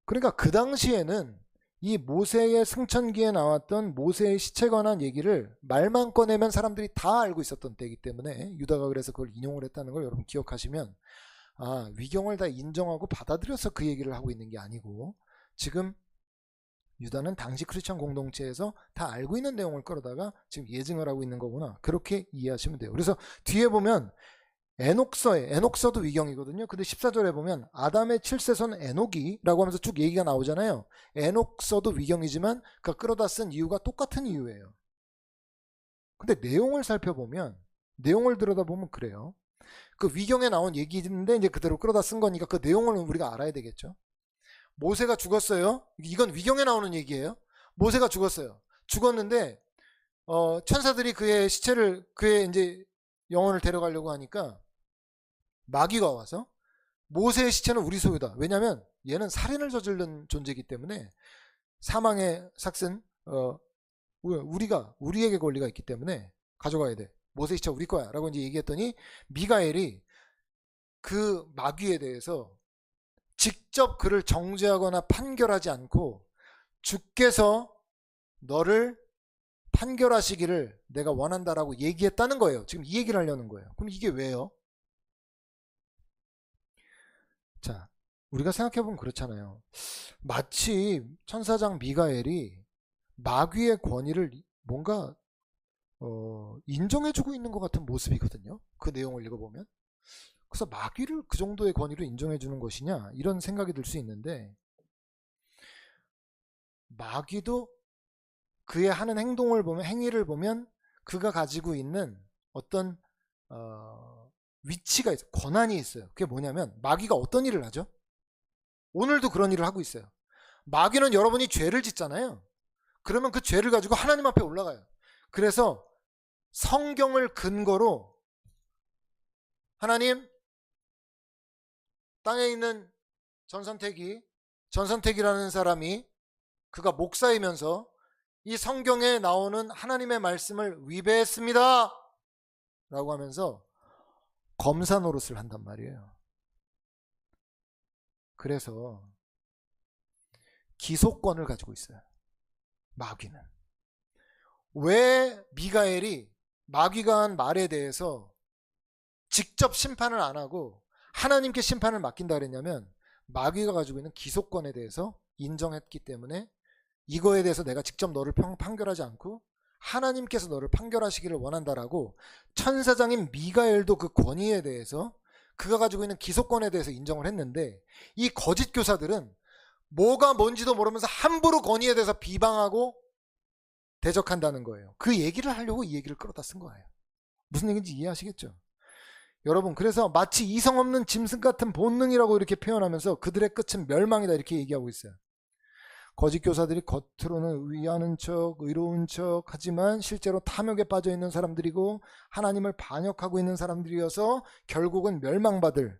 그러니까 그 당시에는 이 모세의 승천기에 나왔던 모세의 시체에 관한 얘기를 말만 꺼내면 사람들이 다 알고 있었던 때이기 때문에 유다가 그래서 그걸 인용을 했다는 걸 여러분 기억하시면 위경을 다 인정하고 받아들여서 그 얘기를 하고 있는 게 아니고 지금 유다는 당시 크리스천 공동체에서 다 알고 있는 내용을 끌어다가 지금 예증을 하고 있는 거구나. 그렇게 이해하시면 돼요. 그래서 뒤에 보면 에녹서도 위경이거든요. 근데 14절에 보면 아담의 7세손 에녹이라고 하면서 쭉 얘기가 나오잖아요. 에녹서도 위경이지만 그가 끌어다 쓴 이유가 똑같은 이유예요. 근데 내용을 살펴보면 내용을 들여다보면 그래요. 그 위경에 나온 얘기인데 이제 그대로 끌어다 쓴 거니까 그 내용을 우리가 알아야 되겠죠. 모세가 죽었어요. 이건 위경에 나오는 얘기예요. 모세가 죽었어요. 죽었는데 천사들이 그의 시체를, 그의 이제 영혼을 데려가려고 하니까 마귀가 와서 모세의 시체는 우리 소유다. 왜냐하면 얘는 살인을 저지른 존재이기 때문에 사망의 삭슨 우리에게 권리가 있기 때문에 가져가야 돼. 모세 시체 우리 거야 라고 이제 얘기했더니 미가엘이 그 마귀에 대해서 직접 그를 정죄하거나 판결하지 않고 주께서 너를 판결하시기를 내가 원한다라고 얘기했다는 거예요. 지금 이 얘기를 하려는 거예요. 그럼 이게 왜요? 자, 우리가 생각해보면 그렇잖아요. 마치 천사장 미가엘이 마귀의 권위를 뭔가 인정해주고 있는 것 같은 모습이거든요. 그 내용을 읽어보면. 그래서 마귀를 그 정도의 권위로 인정해주는 것이냐 이런 생각이 들 수 있는데, 마귀도 그의 하는 행위를 보면 그가 가지고 있는 어떤 위치가 있어요. 권한이 있어요. 그게 뭐냐면 마귀가 어떤 일을 하죠? 오늘도 그런 일을 하고 있어요. 마귀는 여러분이 죄를 짓잖아요. 그러면 그 죄를 가지고 하나님 앞에 올라가요. 그래서 성경을 근거로 하나님, 땅에 있는 전선택이라는 사람이 그가 목사이면서 이 성경에 나오는 하나님의 말씀을 위배했습니다 라고 하면서 검사 노릇을 한단 말이에요. 그래서 기소권을 가지고 있어요. 마귀는. 왜 미가엘이 마귀가 한 말에 대해서 직접 심판을 안 하고 하나님께 심판을 맡긴다 그랬냐면, 마귀가 가지고 있는 기소권에 대해서 인정했기 때문에 이거에 대해서 내가 직접 너를 판결하지 않고 하나님께서 너를 판결하시기를 원한다라고 천사장인 미가엘도 그 권위에 대해서, 그가 가지고 있는 기소권에 대해서 인정을 했는데, 이 거짓 교사들은 뭐가 뭔지도 모르면서 함부로 권위에 대해서 비방하고 대적한다는 거예요. 그 얘기를 하려고 이 얘기를 끌어다 쓴 거예요. 무슨 얘기인지 이해하시겠죠? 여러분, 그래서 마치 이성 없는 짐승 같은 본능이라고 이렇게 표현하면서 그들의 끝은 멸망이다 이렇게 얘기하고 있어요. 거짓 교사들이 겉으로는 위하는 척, 의로운 척 하지만 실제로 탐욕에 빠져 있는 사람들이고 하나님을 반역하고 있는 사람들이어서 결국은 멸망받을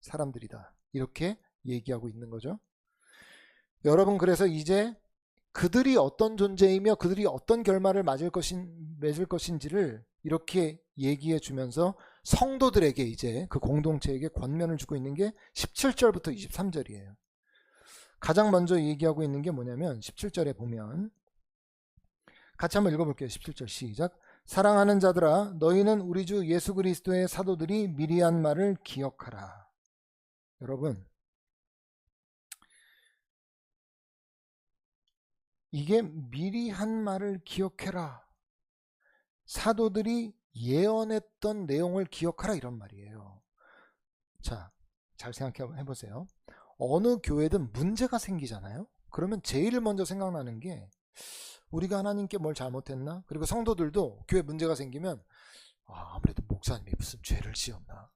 사람들이다. 이렇게 얘기하고 있는 거죠. 여러분, 그래서 이제 그들이 어떤 존재이며 그들이 어떤 결말을 맺을 것인지를 이렇게 얘기해 주면서 성도들에게, 이제 그 공동체에게 권면을 주고 있는 게 17절부터 23절이에요. 가장 먼저 얘기하고 있는 게 뭐냐면 17절에 보면, 같이 한번 읽어볼게요. 17절 시작. 사랑하는 자들아, 너희는 우리 주 예수 그리스도의 사도들이 미리 한 말을 기억하라. 여러분, 이게 미리 한 말을 기억해라, 사도들이 예언했던 내용을 기억하라 이런 말이에요. 자, 잘 생각해 보세요. 어느 교회든 문제가 생기잖아요. 그러면 제일 먼저 생각나는 게 우리가 하나님께 뭘 잘못했나? 그리고 성도들도 교회 문제가 생기면 아무래도 목사님이 무슨 죄를 지었나?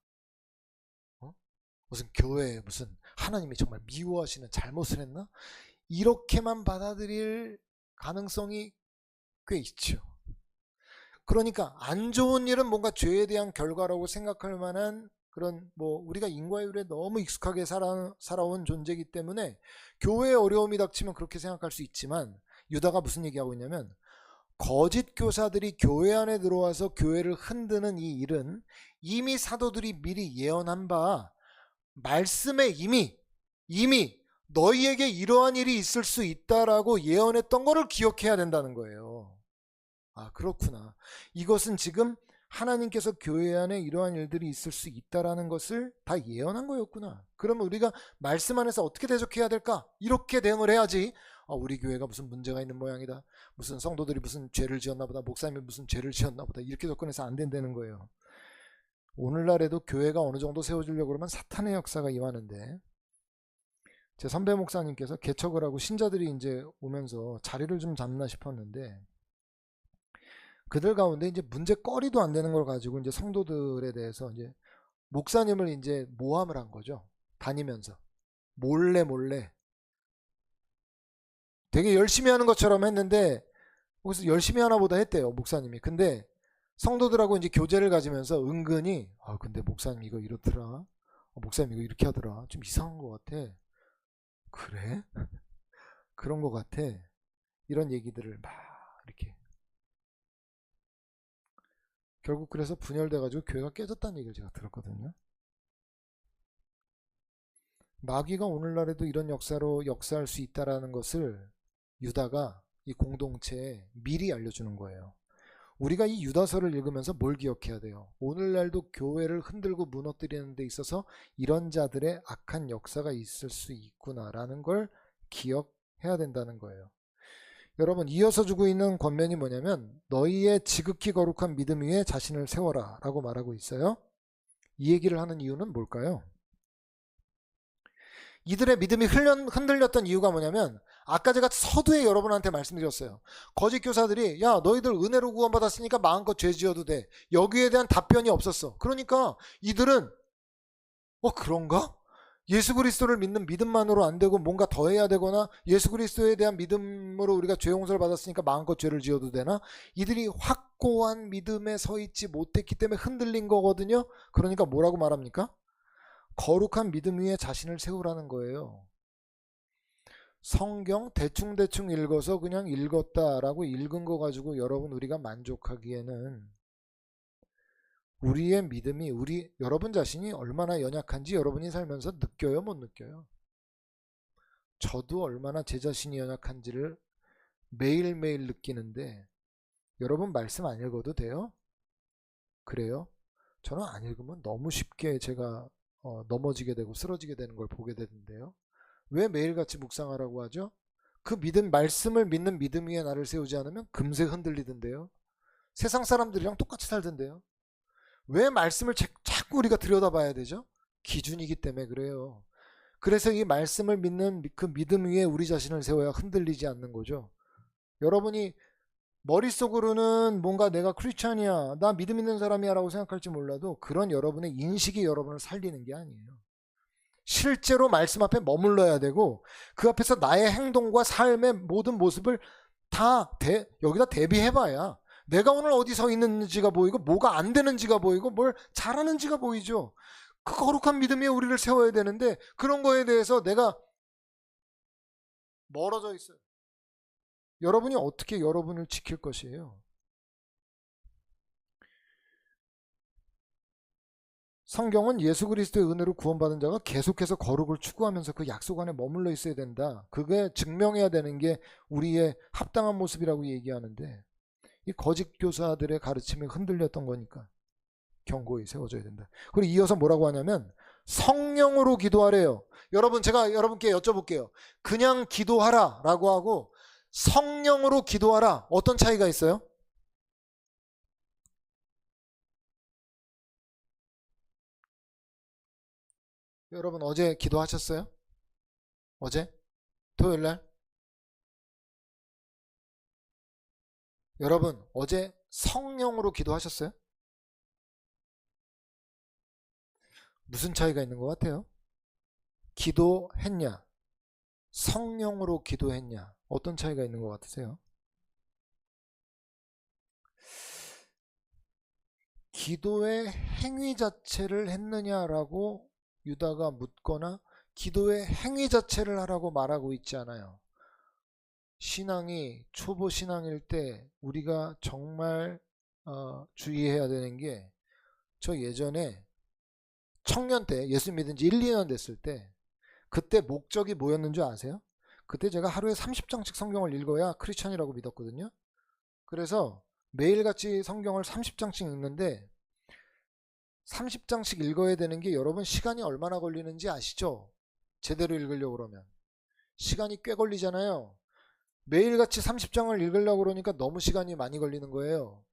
무슨 교회에 무슨 하나님이 정말 미워하시는 잘못을 했나? 이렇게만 받아들일 가능성이 꽤 있죠. 그러니까 안 좋은 일은 뭔가 죄에 대한 결과라고 생각할 만한 그런, 우리가 인과율에 너무 익숙하게 살아온 존재이기 때문에 교회에 어려움이 닥치면 그렇게 생각할 수 있지만, 유다가 무슨 얘기하고 있냐면, 거짓 교사들이 교회 안에 들어와서 교회를 흔드는 이 일은 이미 사도들이 미리 예언한 바 말씀에 이미 너희에게 이러한 일이 있을 수 있다라고 예언했던 거를 기억해야 된다는 거예요. 아, 그렇구나. 이것은 지금 하나님께서 교회 안에 이러한 일들이 있을 수 있다라는 것을 다 예언한 거였구나. 그러면 우리가 말씀 안에서 어떻게 대적해야 될까? 이렇게 대응을 해야지. 우리 교회가 무슨 문제가 있는 모양이다, 무슨 성도들이 무슨 죄를 지었나 보다, 목사님이 무슨 죄를 지었나 보다, 이렇게 접근해서 안 된다는 거예요. 오늘날에도 교회가 어느 정도 세워지려고 그러면 사탄의 역사가 임하는데, 제 선배 목사님께서 개척을 하고 신자들이 이제 오면서 자리를 좀 잡나 싶었는데, 그들 가운데 이제 문제거리도 안 되는 걸 가지고 이제 성도들에 대해서 이제 목사님을 이제 모함을 한 거죠. 다니면서 몰래 되게 열심히 하는 것처럼 했는데 거기서 열심히 하나 보다 했대요, 목사님이. 근데 성도들하고 이제 교제를 가지면서 은근히 근데 목사님 이거 이렇더라, 목사님 이거 이렇게 하더라, 좀 이상한 것 같아. 그래? 그런 것 같아. 이런 얘기들을 막 이렇게. 결국 그래서 분열돼가지고 교회가 깨졌다는 얘기를 제가 들었거든요. 마귀가 오늘날에도 이런 역사로 역사할 수 있다라는 것을 유다가 이 공동체에 미리 알려주는 거예요. 우리가 이 유다서를 읽으면서 뭘 기억해야 돼요? 오늘날도 교회를 흔들고 무너뜨리는 데 있어서 이런 자들의 악한 역사가 있을 수 있구나라는 걸 기억해야 된다는 거예요. 여러분, 이어서 주고 있는 권면이 뭐냐면 너희의 지극히 거룩한 믿음 위에 자신을 세워라 라고 말하고 있어요. 이 얘기를 하는 이유는 뭘까요? 이들의 믿음이 흔들렸던 이유가 뭐냐면 아까 제가 서두에 여러분한테 말씀드렸어요. 거짓 교사들이 야 너희들 은혜로 구원받았으니까 마음껏 죄 지어도 돼. 여기에 대한 답변이 없었어. 그러니까 이들은 그런가? 예수 그리스도를 믿는 믿음만으로 안 되고 뭔가 더 해야 되거나 예수 그리스도에 대한 믿음으로 우리가 죄 용서를 받았으니까 마음껏 죄를 지어도 되나? 이들이 확고한 믿음에 서 있지 못했기 때문에 흔들린 거거든요. 그러니까 뭐라고 말합니까? 거룩한 믿음 위에 자신을 세우라는 거예요. 성경 대충 읽어서 그냥 읽었다라고 읽은 거 가지고 여러분 우리가 만족하기에는 우리의 믿음이 여러분 자신이 얼마나 연약한지 여러분이 살면서 느껴요, 못 느껴요? 저도 얼마나 제 자신이 연약한지를 매일매일 느끼는데 여러분 말씀 안 읽어도 돼요? 그래요? 저는 안 읽으면 너무 쉽게 제가 넘어지게 되고 쓰러지게 되는 걸 보게 되는데요. 왜 매일같이 묵상하라고 하죠? 그 말씀을 믿는 믿음 위에 나를 세우지 않으면 금세 흔들리던데요. 세상 사람들이랑 똑같이 살던데요. 왜 말씀을 자꾸 우리가 들여다봐야 되죠? 기준이기 때문에 그래요. 그래서 이 말씀을 믿는 그 믿음 위에 우리 자신을 세워야 흔들리지 않는 거죠. 여러분이 머릿속으로는 뭔가 내가 크리스찬이야, 나 믿음 있는 사람이야 라고 생각할지 몰라도 그런 여러분의 인식이 여러분을 살리는 게 아니에요. 실제로 말씀 앞에 머물러야 되고 그 앞에서 나의 행동과 삶의 모든 모습을 다 여기다 대비해봐야 내가 오늘 어디 서 있는지가 보이고 뭐가 안 되는지가 보이고 뭘 잘하는지가 보이죠. 그 거룩한 믿음에 우리를 세워야 되는데 그런 거에 대해서 내가 멀어져 있어요. 여러분이 어떻게 여러분을 지킬 것이에요? 성경은 예수 그리스도의 은혜로 구원받은 자가 계속해서 거룩을 추구하면서 그 약속 안에 머물러 있어야 된다. 그게 증명해야 되는 게 우리의 합당한 모습이라고 얘기하는데 이 거짓 교사들의 가르침에 흔들렸던 거니까 견고히 세워져야 된다. 그리고 이어서 뭐라고 하냐면 성령으로 기도하래요. 여러분 제가 여러분께 여쭤볼게요. 그냥 기도하라 라고 하고 성령으로 기도하라 어떤 차이가 있어요? 여러분 어제 기도하셨어요? 어제? 토요일날? 여러분 어제 성령으로 기도하셨어요? 무슨 차이가 있는 것 같아요? 기도했냐? 성령으로 기도했냐? 어떤 차이가 있는 것 같으세요? 기도의 행위 자체를 했느냐라고 유다가 묻거나 기도의 행위 자체를 하라고 말하고 있지 않아요. 신앙이 초보 신앙일 때 우리가 정말 주의해야 되는 게 저 예전에 청년 때 예수 믿은 지 1, 2년 됐을 때 그때 목적이 뭐였는 줄 아세요? 그때 제가 하루에 30장씩 성경을 읽어야 크리스찬이라고 믿었거든요. 그래서 매일같이 성경을 30장씩 읽는데 30장씩 읽어야 되는 게 여러분 시간이 얼마나 걸리는지 아시죠? 제대로 읽으려고 그러면 시간이 꽤 걸리잖아요. 매일같이 30장을 읽으려고 그러니까 너무 시간이 많이 걸리는 거예요.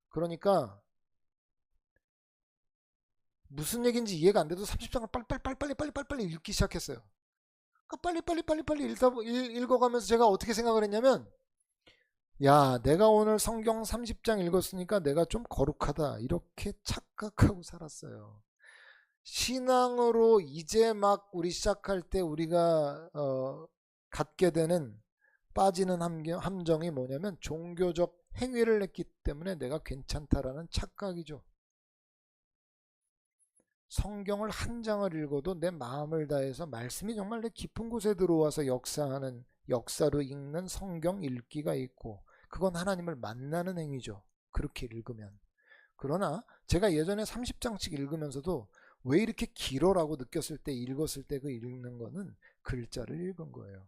그러니까 무슨 얘기인지 이해가 안 돼도 30장을 빨리 읽기 시작했어요. 그러니까 빨리 읽어가면서 제가 어떻게 생각을 했냐면 야 내가 오늘 성경 30장 읽었으니까 내가 좀 거룩하다 이렇게 착각하고 살았어요. 신앙으로 이제 막 우리 시작할 때 우리가 갖게 되는 빠지는 함정이 뭐냐면 종교적 행위를 했기 때문에 내가 괜찮다라는 착각이죠. 성경을 한 장을 읽어도 내 마음을 다해서 말씀이 정말 내 깊은 곳에 들어와서 역사하는, 역사로 읽는 성경 읽기가 있고, 그건 하나님을 만나는 행위죠. 그렇게 읽으면. 그러나 제가 예전에 30장씩 읽으면서도 왜 이렇게 길어라고 느꼈을 때, 읽었을 때 그 읽는 거는 글자를 읽은 거예요.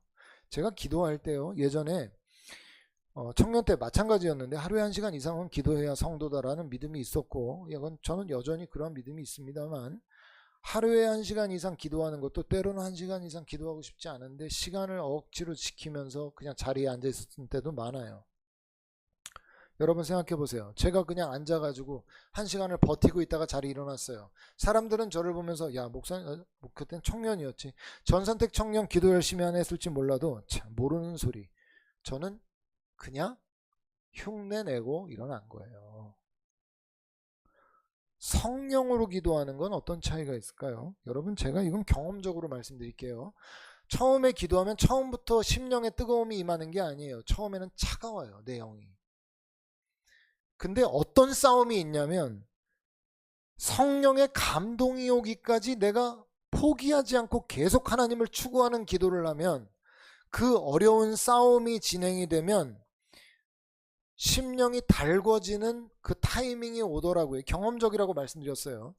제가 기도할 때요, 예전에 청년 때 마찬가지였는데 하루에 1시간 이상은 기도해야 성도다라는 믿음이 있었고, 이건 저는 여전히 그런 믿음이 있습니다만, 하루에 1시간 이상 기도하는 것도 때로는 1시간 이상 기도하고 싶지 않은데 시간을 억지로 지키면서 그냥 자리에 앉아 있었을 때도 많아요. 여러분 생각해 보세요. 제가 그냥 앉아가지고 1시간을 버티고 있다가 자리에 일어났어요. 사람들은 저를 보면서 야 목사님, 그땐 청년이었지, 전선택 청년 기도 열심히 안 했을지 몰라도 참 모르는 소리. 저는 그냥 흉내내고 일어난 거예요. 성령으로 기도하는 건 어떤 차이가 있을까요? 여러분, 제가 이건 경험적으로 말씀드릴게요. 처음에 기도하면 처음부터 심령의 뜨거움이 임하는 게 아니에요. 처음에는 차가워요, 내 영이. 근데 어떤 싸움이 있냐면 성령의 감동이 오기까지 내가 포기하지 않고 계속 하나님을 추구하는 기도를 하면, 그 어려운 싸움이 진행이 되면 심령이 달궈지는 그 타이밍이 오더라고요. 경험적이라고 말씀드렸어요.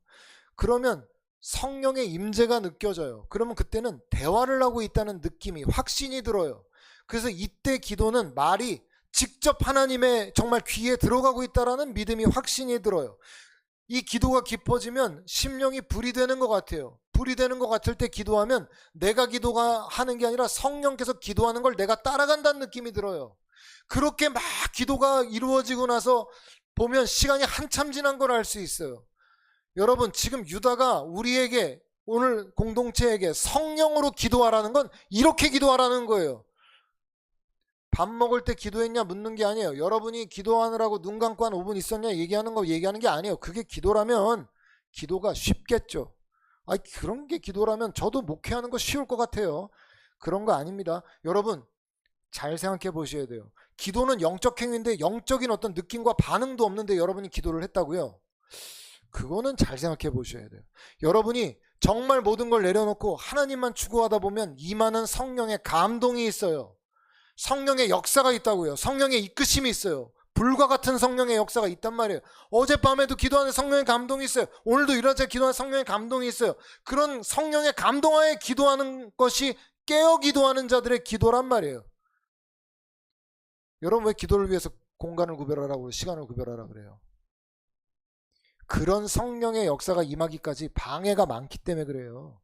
그러면 성령의 임재가 느껴져요. 그러면 그때는 대화를 하고 있다는 느낌이, 확신이 들어요. 그래서 이때 기도는 말이 직접 하나님의 정말 귀에 들어가고 있다라는 믿음이, 확신이 들어요. 이 기도가 깊어지면 심령이 불이 되는 것 같아요. 불이 되는 것 같을 때 기도하면 내가 기도가 하는 게 아니라 성령께서 기도하는 걸 내가 따라간다는 느낌이 들어요. 그렇게 막 기도가 이루어지고 나서 보면 시간이 한참 지난 걸 알 수 있어요. 여러분, 지금 유다가 우리에게, 오늘 공동체에게 성령으로 기도하라는 건 이렇게 기도하라는 거예요. 밥 먹을 때 기도했냐 묻는 게 아니에요. 여러분이 기도하느라고 눈 감고 한 5분 있었냐 얘기하는 게 아니에요. 그게 기도라면 기도가 쉽겠죠. 그런 게 기도라면 저도 목회하는 거 쉬울 것 같아요. 그런 거 아닙니다. 여러분, 잘 생각해 보셔야 돼요. 기도는 영적 행위인데 영적인 어떤 느낌과 반응도 없는데 여러분이 기도를 했다고요? 그거는 잘 생각해 보셔야 돼요. 여러분이 정말 모든 걸 내려놓고 하나님만 추구하다 보면 임하는 성령의 감동이 있어요. 성령의 역사가 있다고요. 성령의 이끄심이 있어요. 불과 같은 성령의 역사가 있단 말이에요. 어젯밤에도 기도하는 성령의 감동이 있어요. 오늘도 일어나서 기도하는 성령의 감동이 있어요. 그런 성령의 감동하에 기도하는 것이 깨어 기도하는 자들의 기도란 말이에요. 여러분, 왜 기도를 위해서 공간을 구별하라고, 시간을 구별하라고 그래요? 그런 성령의 역사가 임하기까지 방해가 많기 때문에 그래요.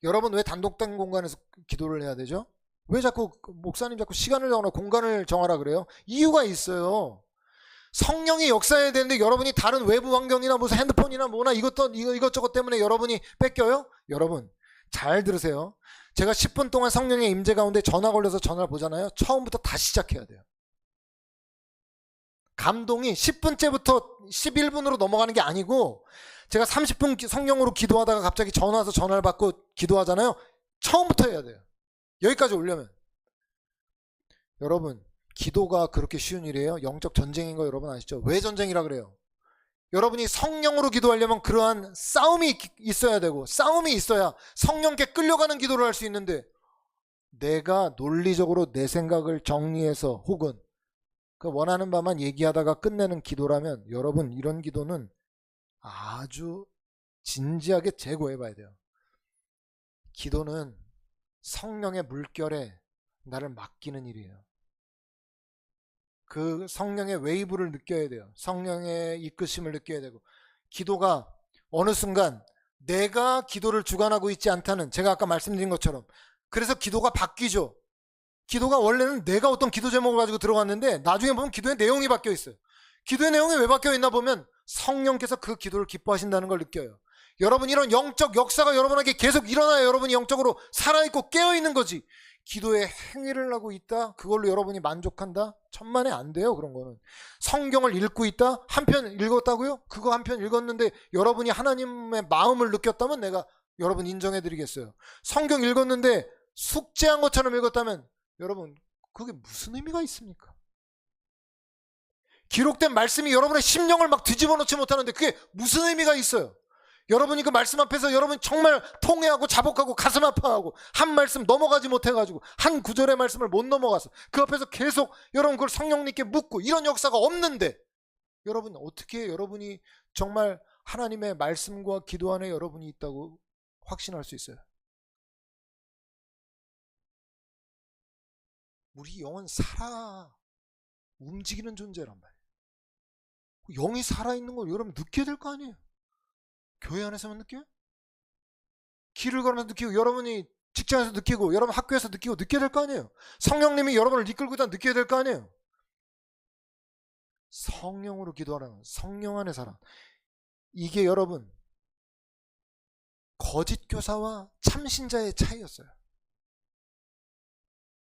여러분, 왜 단독된 공간에서 기도를 해야 되죠? 왜 자꾸 목사님 자꾸 시간을 정하라, 공간을 정하라 그래요? 이유가 있어요. 성령이 역사해야 되는데 여러분이 다른 외부 환경이나 무슨 핸드폰이나 뭐나 이것저것 때문에 여러분이 뺏겨요? 여러분 잘 들으세요. 제가 10분 동안 성령의 임재 가운데 전화 걸려서 전화를 보잖아요. 처음부터 다시 시작해야 돼요. 감동이 10분째부터 11분으로 넘어가는 게 아니고, 제가 30분 성령으로 기도하다가 갑자기 전화 와서 전화를 받고 기도하잖아요. 처음부터 해야 돼요. 여기까지 오려면. 여러분, 기도가 그렇게 쉬운 일이에요? 영적 전쟁인 거 여러분 아시죠? 왜 전쟁이라 그래요? 여러분이 성령으로 기도하려면 그러한 싸움이 있어야 되고, 싸움이 있어야 성령께 끌려가는 기도를 할 수 있는데, 내가 논리적으로 내 생각을 정리해서 혹은 그 원하는 바만 얘기하다가 끝내는 기도라면, 여러분 이런 기도는 아주 진지하게 재고해 봐야 돼요. 기도는 성령의 물결에 나를 맡기는 일이에요. 그 성령의 웨이브를 느껴야 돼요. 성령의 이끄심을 느껴야 되고, 기도가 어느 순간 내가 기도를 주관하고 있지 않다는, 제가 아까 말씀드린 것처럼, 그래서 기도가 바뀌죠. 기도가 원래는 내가 어떤 기도 제목을 가지고 들어갔는데 나중에 보면 기도의 내용이 바뀌어 있어요. 기도의 내용이 왜 바뀌어 있나 보면 성령께서 그 기도를 기뻐하신다는 걸 느껴요. 여러분 이런 영적 역사가 여러분에게 계속 일어나야 여러분이 영적으로 살아있고 깨어있는 거지. 기도에 행위를 하고 있다? 그걸로 여러분이 만족한다? 천만에 안 돼요. 그런 거는. 성경을 읽고 있다? 한 편 읽었다고요? 그거 한 편 읽었는데 여러분이 하나님의 마음을 느꼈다면 내가 여러분 인정해드리겠어요. 성경 읽었는데 숙제한 것처럼 읽었다면 여러분 그게 무슨 의미가 있습니까? 기록된 말씀이 여러분의 심령을 막 뒤집어 놓지 못하는데 그게 무슨 의미가 있어요? 여러분이 그 말씀 앞에서 여러분 정말 통회하고 자복하고 가슴 아파하고 한 말씀 넘어가지 못해가지고 한 구절의 말씀을 못 넘어가서 그 앞에서 계속 여러분 그걸 성령님께 묻고 이런 역사가 없는데 여러분 어떻게 여러분이 정말 하나님의 말씀과 기도 안에 여러분이 있다고 확신할 수 있어요? 우리 영은 살아 움직이는 존재란 말이에요. 영이 살아있는 걸 여러분 느껴야 될 거 아니에요? 교회 안에서만 느껴요? 길을 걸으면서 느끼고 여러분이 직장에서 느끼고 여러분 학교에서 느끼고 느껴야 될 거 아니에요? 성령님이 여러분을 이끌고 있다 느껴야 될 거 아니에요? 성령으로 기도하라는 성령 안에 살아. 이게 여러분 거짓 교사와 참신자의 차이였어요.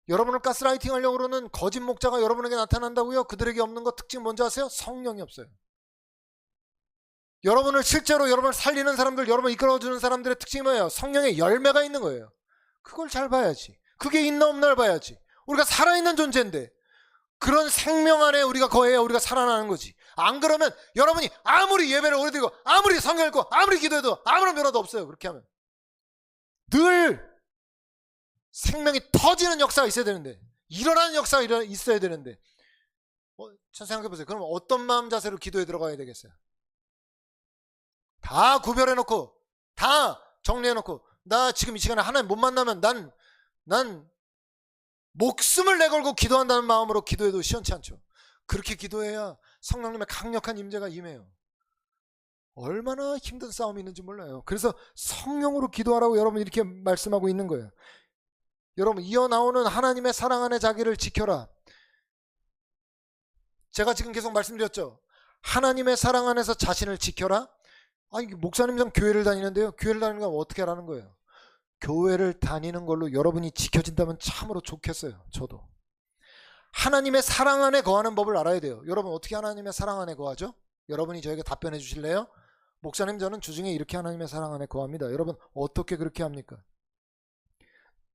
여러분을 가스라이팅 하려고 그러는 거짓 목자가 여러분에게 나타난다고요? 그들에게 없는 것 특징 뭔지 아세요? 성령이 없어요. 여러분을 실제로 여러분을 살리는 사람들, 여러분을 이끌어주는 사람들의 특징이 뭐예요? 성령의 열매가 있는 거예요. 그걸 잘 봐야지. 그게 있나 없나를 봐야지. 우리가 살아있는 존재인데 그런 생명 안에 우리가 거해야 우리가 살아나는 거지. 안 그러면 여러분이 아무리 예배를 오래 드리고 아무리 성경 읽고 아무리 기도해도 아무런 변화도 없어요. 그렇게 하면 늘 생명이 터지는 역사가 있어야 되는데 일어나는 역사가 있어야 되는데 잘 생각해보세요. 그럼 어떤 마음 자세로 기도에 들어가야 되겠어요? 다 구별해놓고 다 정리해놓고 나 지금 이 시간에 하나님 못 만나면 난 목숨을 내걸고 기도한다는 마음으로 기도해도 시원치 않죠. 그렇게 기도해야 성령님의 강력한 임재가 임해요. 얼마나 힘든 싸움이 있는지 몰라요. 그래서 성령으로 기도하라고 여러분 이렇게 말씀하고 있는 거예요. 여러분 이어나오는 하나님의 사랑 안에 자기를 지켜라. 제가 지금 계속 말씀드렸죠. 하나님의 사랑 안에서 자신을 지켜라. 아니 목사님 전 교회를 다니는데요. 교회를 다니는 건 어떻게 하라는 거예요? 교회를 다니는 걸로 여러분이 지켜진다면 참으로 좋겠어요. 저도. 하나님의 사랑 안에 거하는 법을 알아야 돼요. 여러분 어떻게 하나님의 사랑 안에 거하죠? 여러분이 저에게 답변해 주실래요? 목사님 저는 주중에 이렇게 하나님의 사랑 안에 거합니다. 여러분 어떻게 그렇게 합니까?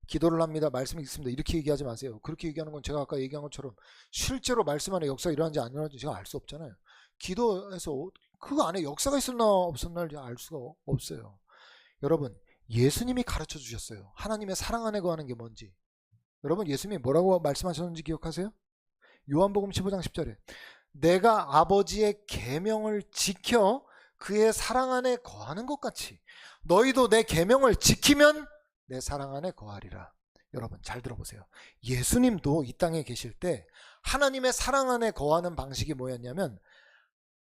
기도를 합니다. 말씀이 있습니다. 이렇게 얘기하지 마세요. 그렇게 얘기하는 건 제가 아까 얘기한 것처럼 실제로 말씀 안에 역사가 일어난지 안 일어난지 제가 알 수 없잖아요. 기도에서 그 안에 역사가 있었나 없었나를 알 수가 없어요. 여러분 예수님이 가르쳐 주셨어요. 하나님의 사랑 안에 거하는 게 뭔지. 여러분 예수님이 뭐라고 말씀하셨는지 기억하세요? 요한복음 15장 10절에 내가 아버지의 계명을 지켜 그의 사랑 안에 거하는 것 같이 너희도 내 계명을 지키면 내 사랑 안에 거하리라. 여러분 잘 들어보세요. 예수님도 이 땅에 계실 때 하나님의 사랑 안에 거하는 방식이 뭐였냐면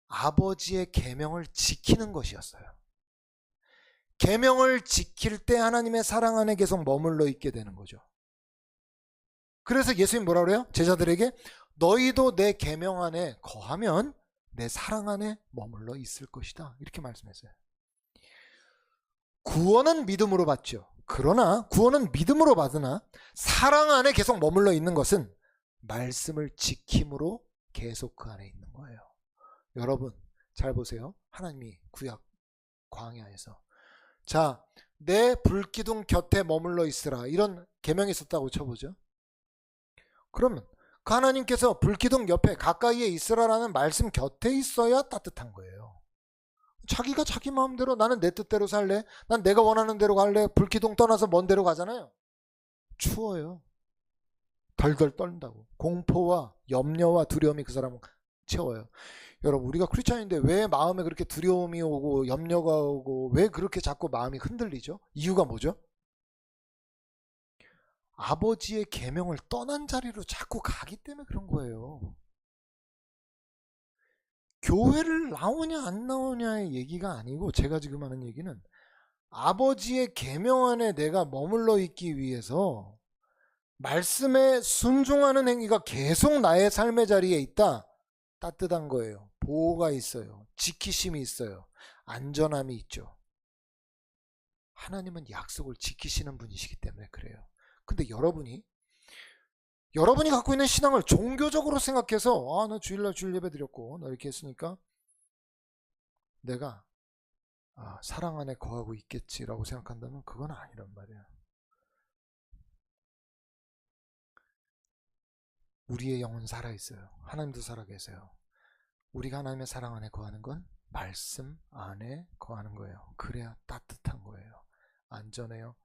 아버지의 계명을 지키는 것이었어요. 계명을 지킬 때 하나님의 사랑 안에 계속 머물러 있게 되는 거죠. 그래서 예수님 뭐라 그래요? 제자들에게 너희도 내 계명 안에 거하면 내 사랑 안에 머물러 있을 것이다. 이렇게 말씀했어요. 구원은 믿음으로 받죠. 그러나 구원은 믿음으로 받으나 사랑 안에 계속 머물러 있는 것은 말씀을 지킴으로 계속 그 안에 있는 거예요. 여러분 잘 보세요. 하나님이 구약 광야에서 자, 내 불기둥 곁에 머물러 있으라 이런 계명이 있었다고 쳐보죠. 그러면 그 하나님께서 불기둥 옆에 가까이에 있으라라는 말씀 곁에 있어야 따뜻한 거예요. 자기가 자기 마음대로 나는 내 뜻대로 살래, 난 내가 원하는 대로 갈래, 불기둥 떠나서 먼 데로 가잖아요. 추워요. 덜덜 떨린다고. 공포와 염려와 두려움이 그 사람을 채워요. 여러분 우리가 크리스찬인데 왜 마음에 그렇게 두려움이 오고 염려가 오고 왜 그렇게 자꾸 마음이 흔들리죠? 이유가 뭐죠? 아버지의 계명을 떠난 자리로 자꾸 가기 때문에 그런 거예요. 교회를 나오냐 안 나오냐의 얘기가 아니고 제가 지금 하는 얘기는 아버지의 계명 안에 내가 머물러 있기 위해서 말씀에 순종하는 행위가 계속 나의 삶의 자리에 있다. 따뜻한 거예요. 보호가 있어요. 지키심이 있어요. 안전함이 있죠. 하나님은 약속을 지키시는 분이시기 때문에 그래요. 근데 여러분이 갖고 있는 신앙을 종교적으로 생각해서 나 주일날 주일 예배 드렸고 나 이렇게 했으니까 내가 사랑 안에 거하고 있겠지라고 생각한다면 그건 아니란 말이에요. 우리의 영은 살아있어요. 하나님도 살아계세요. 우리가 하나님의 사랑 안에 거하는 건 말씀 안에 거하는 거예요. 그래야 따뜻한 거예요. 안전해요.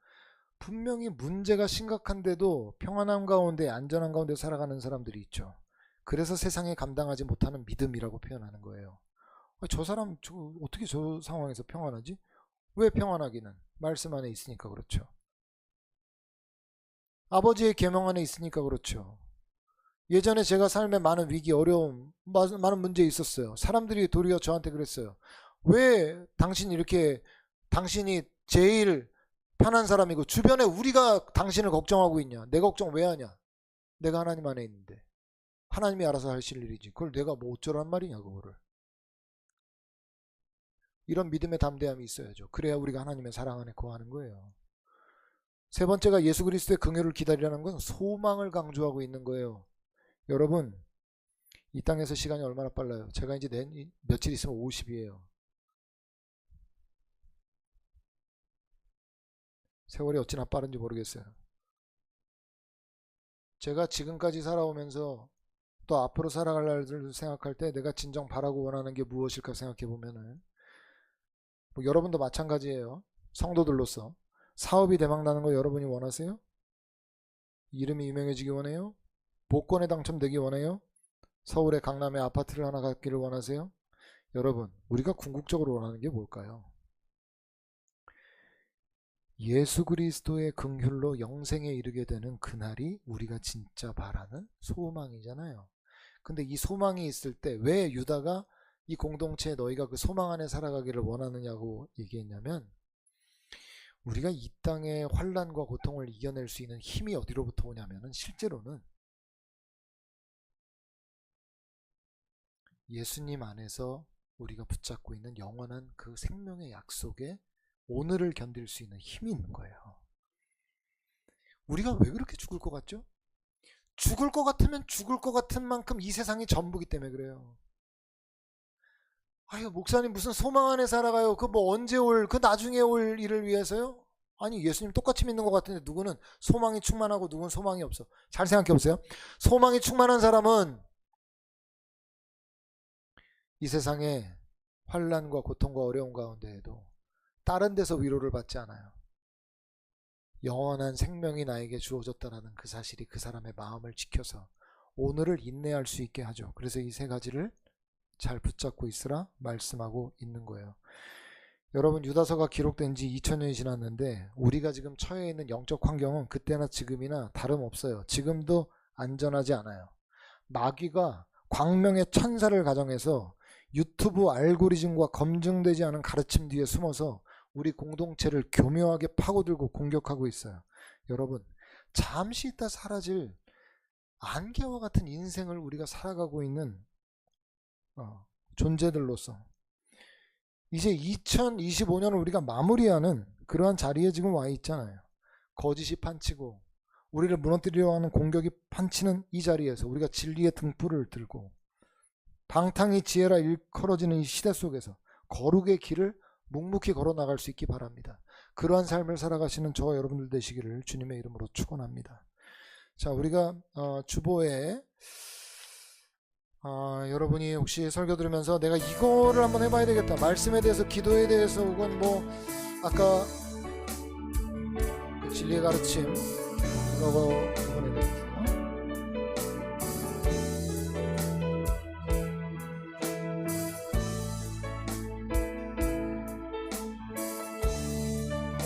분명히 문제가 심각한데도 평안함 가운데 안전한 가운데 살아가는 사람들이 있죠. 그래서 세상에 감당하지 못하는 믿음이라고 표현하는 거예요. 저 사람 어떻게 저 상황에서 평안하지? 왜 평안하기는? 말씀 안에 있으니까 그렇죠. 아버지의 계명 안에 있으니까 그렇죠. 예전에 제가 삶에 많은 위기, 어려움, 많은 문제 있었어요. 사람들이 도리어 저한테 그랬어요. 왜 당신이 제일 편한 사람이고 주변에 우리가 당신을 걱정하고 있냐? 내 걱정 왜 하냐? 내가 하나님 안에 있는데 하나님이 알아서 하실 일이지. 그걸 내가 뭐 어쩌란 말이냐 그거를. 이런 믿음의 담대함이 있어야죠. 그래야 우리가 하나님의 사랑 안에 거하는 거예요. 세 번째가 예수 그리스도의 긍휼을 기다리라는 건 소망을 강조하고 있는 거예요. 여러분, 이 땅에서 시간이 얼마나 빨라요. 제가 이제 며칠 있으면 50이에요. 세월이 어찌나 빠른지 모르겠어요. 제가 지금까지 살아오면서 또 앞으로 살아갈 날을 생각할 때 내가 진정 바라고 원하는 게 무엇일까 생각해 보면은 여러분도 마찬가지예요. 성도들로서 사업이 대박나는 거 여러분이 원하세요? 이름이 유명해지기 원해요? 복권에 당첨되기 원해요? 서울의 강남에 아파트를 하나 갖기를 원하세요? 여러분, 우리가 궁극적으로 원하는 게 뭘까요? 예수 그리스도의 긍휼로 영생에 이르게 되는 그날이 우리가 진짜 바라는 소망이잖아요. 근데 이 소망이 있을 때 왜 유다가 이 공동체에 너희가 그 소망 안에 살아가기를 원하느냐고 얘기했냐면, 우리가 이 땅의 환난과 고통을 이겨낼 수 있는 힘이 어디로부터 오냐면은 실제로는 예수님 안에서 우리가 붙잡고 있는 영원한 그 생명의 약속에 오늘을 견딜 수 있는 힘이 있는 거예요. 우리가 왜 그렇게 죽을 것 같죠? 죽을 것 같으면 죽을 것 같은 만큼 이 세상이 전부기 때문에 그래요. 아유, 목사님 무슨 소망 안에 살아가요? 그 뭐 언제 그 나중에 올 일을 위해서요? 아니, 예수님 똑같이 믿는 것 같은데 누구는 소망이 충만하고 누구는 소망이 없어. 잘 생각해 보세요. 소망이 충만한 사람은 이 세상에 환난과 고통과 어려움 가운데에도 다른 데서 위로를 받지 않아요. 영원한 생명이 나에게 주어졌다는 그 사실이 그 사람의 마음을 지켜서 오늘을 인내할 수 있게 하죠. 그래서 이 세 가지를 잘 붙잡고 있으라 말씀하고 있는 거예요. 여러분, 유다서가 기록된 지 2000년이 지났는데 우리가 지금 처해 있는 영적 환경은 그때나 지금이나 다름없어요. 지금도 안전하지 않아요. 마귀가 광명의 천사를 가정해서 유튜브 알고리즘과 검증되지 않은 가르침 뒤에 숨어서 우리 공동체를 교묘하게 파고들고 공격하고 있어요. 여러분, 잠시 있다 사라질 안개와 같은 인생을 우리가 살아가고 있는 존재들로서 이제 2025년을 우리가 마무리하는 그러한 자리에 지금 와 있잖아요. 거짓이 판치고 우리를 무너뜨리려고 하는 공격이 판치는 이 자리에서 우리가 진리의 등불을 들고 방탕이 지혜라 일컬어지는 이 시대 속에서 거룩의 길을 묵묵히 걸어 나갈 수 있기 바랍니다. 그러한 삶을 살아가시는 저와 여러분들 되시기를 주님의 이름으로 축원합니다. 자, 우리가 주보에 여러분이 혹시 설교 들으면서 내가 이거를 한번 해봐야 되겠다, 말씀에 대해서, 기도에 대해서, 혹은 뭐 아까 그 진리의 가르침 이거 부분에 대해서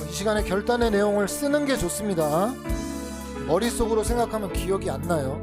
이 시간에 결단의 내용을 쓰는 게 좋습니다. 머릿속으로 생각하면 기억이 안 나요.